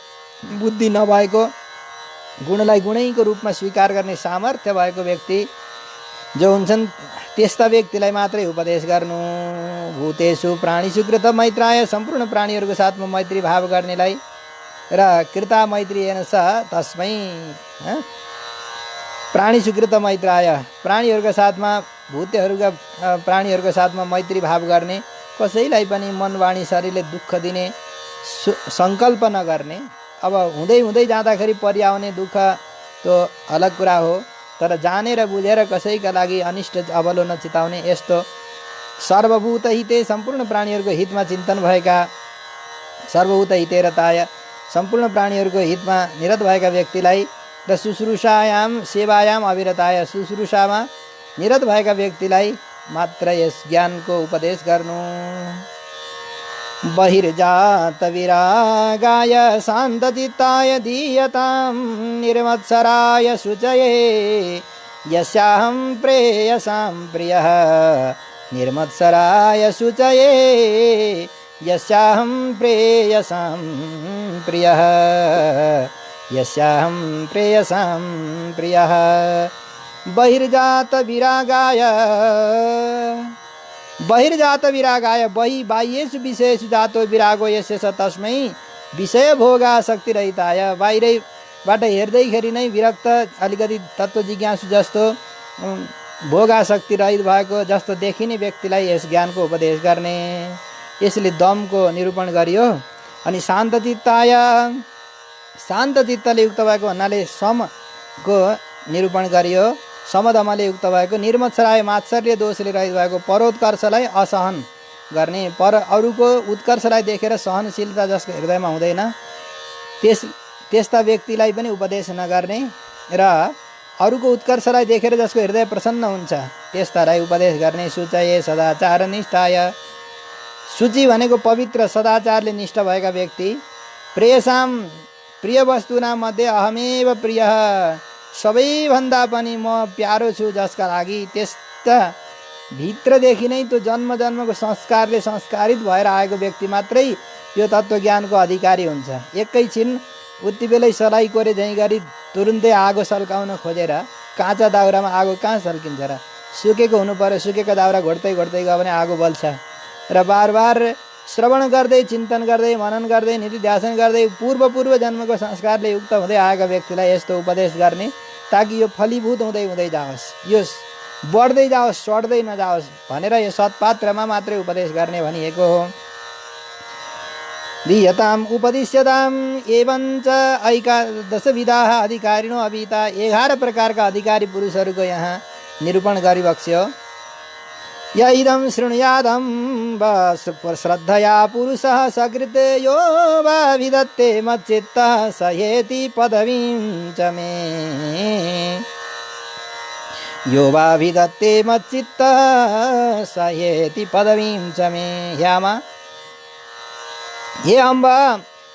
बुद्धि नभएको, गुणलाई गुणैको रूपमा स्वीकार गर्ने सामर्थ्य भएको व्यक्ति जो हुन्छन् त्यस्ता व्यक्तिलाई मात्रै उपदेश गर्नु। भूतेषु प्राणीषु कृत मैत्राय, सम्पूर्ण प्राणीहरूको साथमा मैत्री भाव गर्नेलाई। र कृता मैत्रीयेन स तस्मै, प्राणीषु कृत मैत्राय, प्राणीहरूका साथमा भूतेहरूका प्राणीहरूका साथमा मैत्री भाव गर्ने, कसैलाई पनि मन वाणी शरीरले दुःख दिने सङ्कल्प नगर्ने। अब हुँदै हुँदै जाँदाखेरि परिआउने दुःख त्यो अलग कुरा हो, तर जानेर बुझेर कसैका लागि अनिष्ट अबलो नचिताउने, यस्तो सर्वभूत हिते, सम्पूर्ण प्राणीहरूको हितमा चिन्तन भएका, सर्वभूत हितेरताय, सम्पूर्ण प्राणीहरूको हितमा निरत भएका व्यक्तिलाई। र शुश्रूषायाम सेवायाम अविरताय, शुश्रूषामा निरत भएका व्यक्तिलाई मात्र यस ज्ञानको उपदेश गर्नु। बहिर्जात विरागाय शान्तचित्ताय दीयतां, निर्मत्सराय शुचये यस्याहं प्रेयसां प्रियः, निर्मत्सराय शुचये यस्याहं प्रेयसां प्रियः, यस्याहं प्रेयसां प्रियः। बहिर्जात विरागाय, बहिर्जात विरागाय, बाह्येषु विषयेषु जातो विरागो यस्य स तस्मै विषय भोगासक्ति रहिताय। बाहिरैबाट हेर्दैखेरि नै विरक्त, अलिकति तत्त्व जिज्ञासु जस्तो, भोगासक्ति रहित भएको जस्तो देखिने व्यक्तिलाई यस ज्ञानको उपदेश गर्ने। यसले दमको निरूपण गरियो। अनि शान्तचित्ताय, शान्त चित्तले युक्त भएको भन्नाले समको निरूपण गरियो, समदमले युक्त भएको। निर्मत्सराय, मात्सर्य दोषले रहित भएको। परोत्कर्षलाई असहन गर्ने, पर अरूको उत्कर्षलाई देखेर सहनशीलता जसको हृदयमा हुँदैन त्यस्ता व्यक्तिलाई पनि उपदेश नगर्ने। र अरूको उत्कर्षलाई देखेर जसको हृदय प्रसन्न हुन्छ त्यस्तालाई उपदेश गर्ने। शुचये सदाचार निष्ठाय, शुचि भनेको पवित्र, सदाचारले निष्ठ भएका व्यक्ति। प्रेयसाम, प्रिय वस्तुना मध्ये अहमेव प्रिय, सबैभन्दा पनि म प्यारो छु जसका लागि। त्यस्ता भित्रदेखि नै त्यो जन्म जन्मको संस्कारले संस्कारित भएर आएको व्यक्ति मात्रै यो तत्त्वज्ञानको अधिकारी हुन्छ। एकैछिन उति बेलै सलाई कोरे झैँ गरी तुरुन्तै आगो सल्काउन खोजेर काँचा दाउरामा आगो कहाँ सल्किन्छ र? सुकेको हुनु पर्यो। सुकेको दाउरा घोट्दै घोट्दै गयो भने आगो बल्छ। र बार बार श्रवण गर्दै, चिन्तन गर्दै, मनन गर्दै, निधिध्यासन गर्दै पूर्व जन्मको संस्कारले युक्त हुँदै आएका व्यक्तिलाई यस्तो उपदेश गर्ने ताकि यो फलीभूत हुँदै हुँदै जाओस्, यो बढ्दै जाओस्, सड्दै नजाओस् भनेर यो सत्पात्रमा मात्रै उपदेश गर्ने भनिएको हो। दीयताम उपदिश्यताम एवञ्च एकादश विधाः अधिकारिणो अभिता, 11 प्रकारका अधिकारी पुरुषहरूको यहाँ निरूपण गरिबक्स्यो। य इदं शृणुयादं श्रद्धया पुरुषः सकृत् यो वा विदत्ते मच्चित्तः स हेति पदवीं च मे, यो वा विदत्ते मच्चित्तः स हेति पदवीं च मे। हे अम्बा,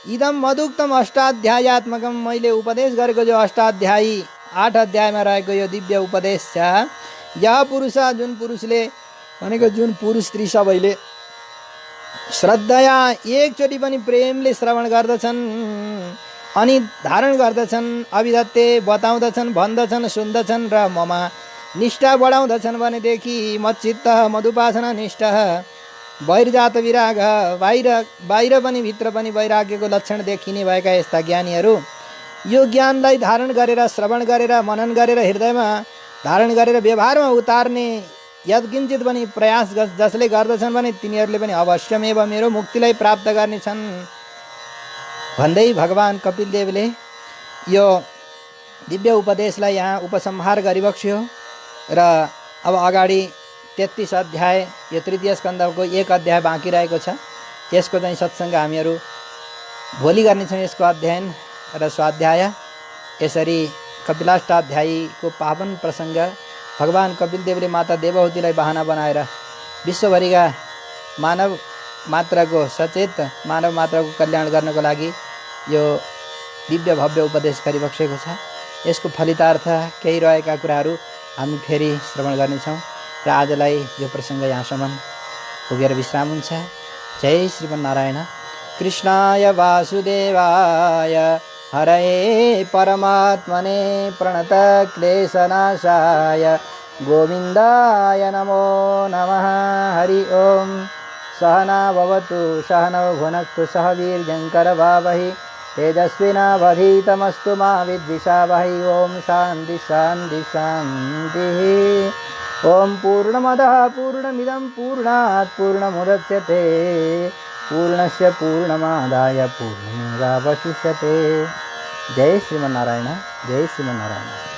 इदं मदुक्तम अष्टाध्यायात्मकम, मैले उपदेश गरेको जो अष्टाध्यायी 8 अध्यायमा रहेको यो दिव्य उपदेश छ। यह पुरुष, जुन पुरुषले भनेको जुन पुरुष स्त्री सबैले श्रद्धया एकचोटि पनि प्रेमले श्रवण गर्दछन् अनि धारण गर्दछन्, अभिधत्ते बताउँदछन्, भन्दछन्, सुन्दछन् र ममा निष्ठा बढाउँदछन् भनेदेखि मच्चित्त मधुपासना निष्ठा बहिर्जात विराग, बाहिर पनि भित्र पनि वैराग्यको लक्षण देखिने भएका यस्ता ज्ञानीहरू यो ज्ञानलाई धारण गरेर, श्रवण गरेर, मनन गरेर, हृदयमा धारण गरेर व्यवहारमा उतार्ने यत्किञ्चित पनि प्रयास जसले गर्दछन् भने तिनीहरूले पनि अवश्यमेव मेरो मुक्तिलाई प्राप्त गर्नेछन् भन्दै भगवान् कपिलदेवले यो दिव्य उपदेशलाई यहाँ उपसंहार गरिबक्स्यो। र अब अगाडि 33 अध्याय, यो तृतीय स्कन्धको 1 अध्याय बाँकी रहेको छ। यसको चाहिँ सत्सङ्ग हामीहरू भोलि गर्नेछौँ, यसको अध्ययन र स्वाध्याय। यसरी कपिलाष्टाध्यायीको पावन प्रसङ्ग भगवान् कपिलदेवले माता देवहूतिलाई बहाना बनाएर विश्वभरिका मानव मात्रको सचेत मानव मात्रको कल्याण गर्नको लागि यो दिव्य भव्य उपदेश गरिबक्सेको छ। यसको फलितार्थ केही रहेका कुराहरू हामी फेरि श्रवण गर्नेछौँ र आजलाई यो प्रसङ्ग यहाँसम्म पुगेर विश्राम हुन्छ। जय श्रीमन्नारायण। कृष्णाय वासुदेवाय हरये परमात्मने प्रणतक्लेशनाशाय गोविन्दाय नमो नमः। हरि ओम। सहना भवतु सहनौ भुनक्तु सह वीर्यङ्करवावहै तेजस्विनावधीतमस्तु मा विद्विषावहै। ओम शान्ति शान्ति शान्तिः। ओम पूर्णमदः पूर्णमिदं पूर्णात् पूर्णमुदच्यते पूर्णस्य पूर्णमादाय पूर्णमेवावशिष्यते। जय श्रीमन्नारायण। जय श्रीमन्नारायण।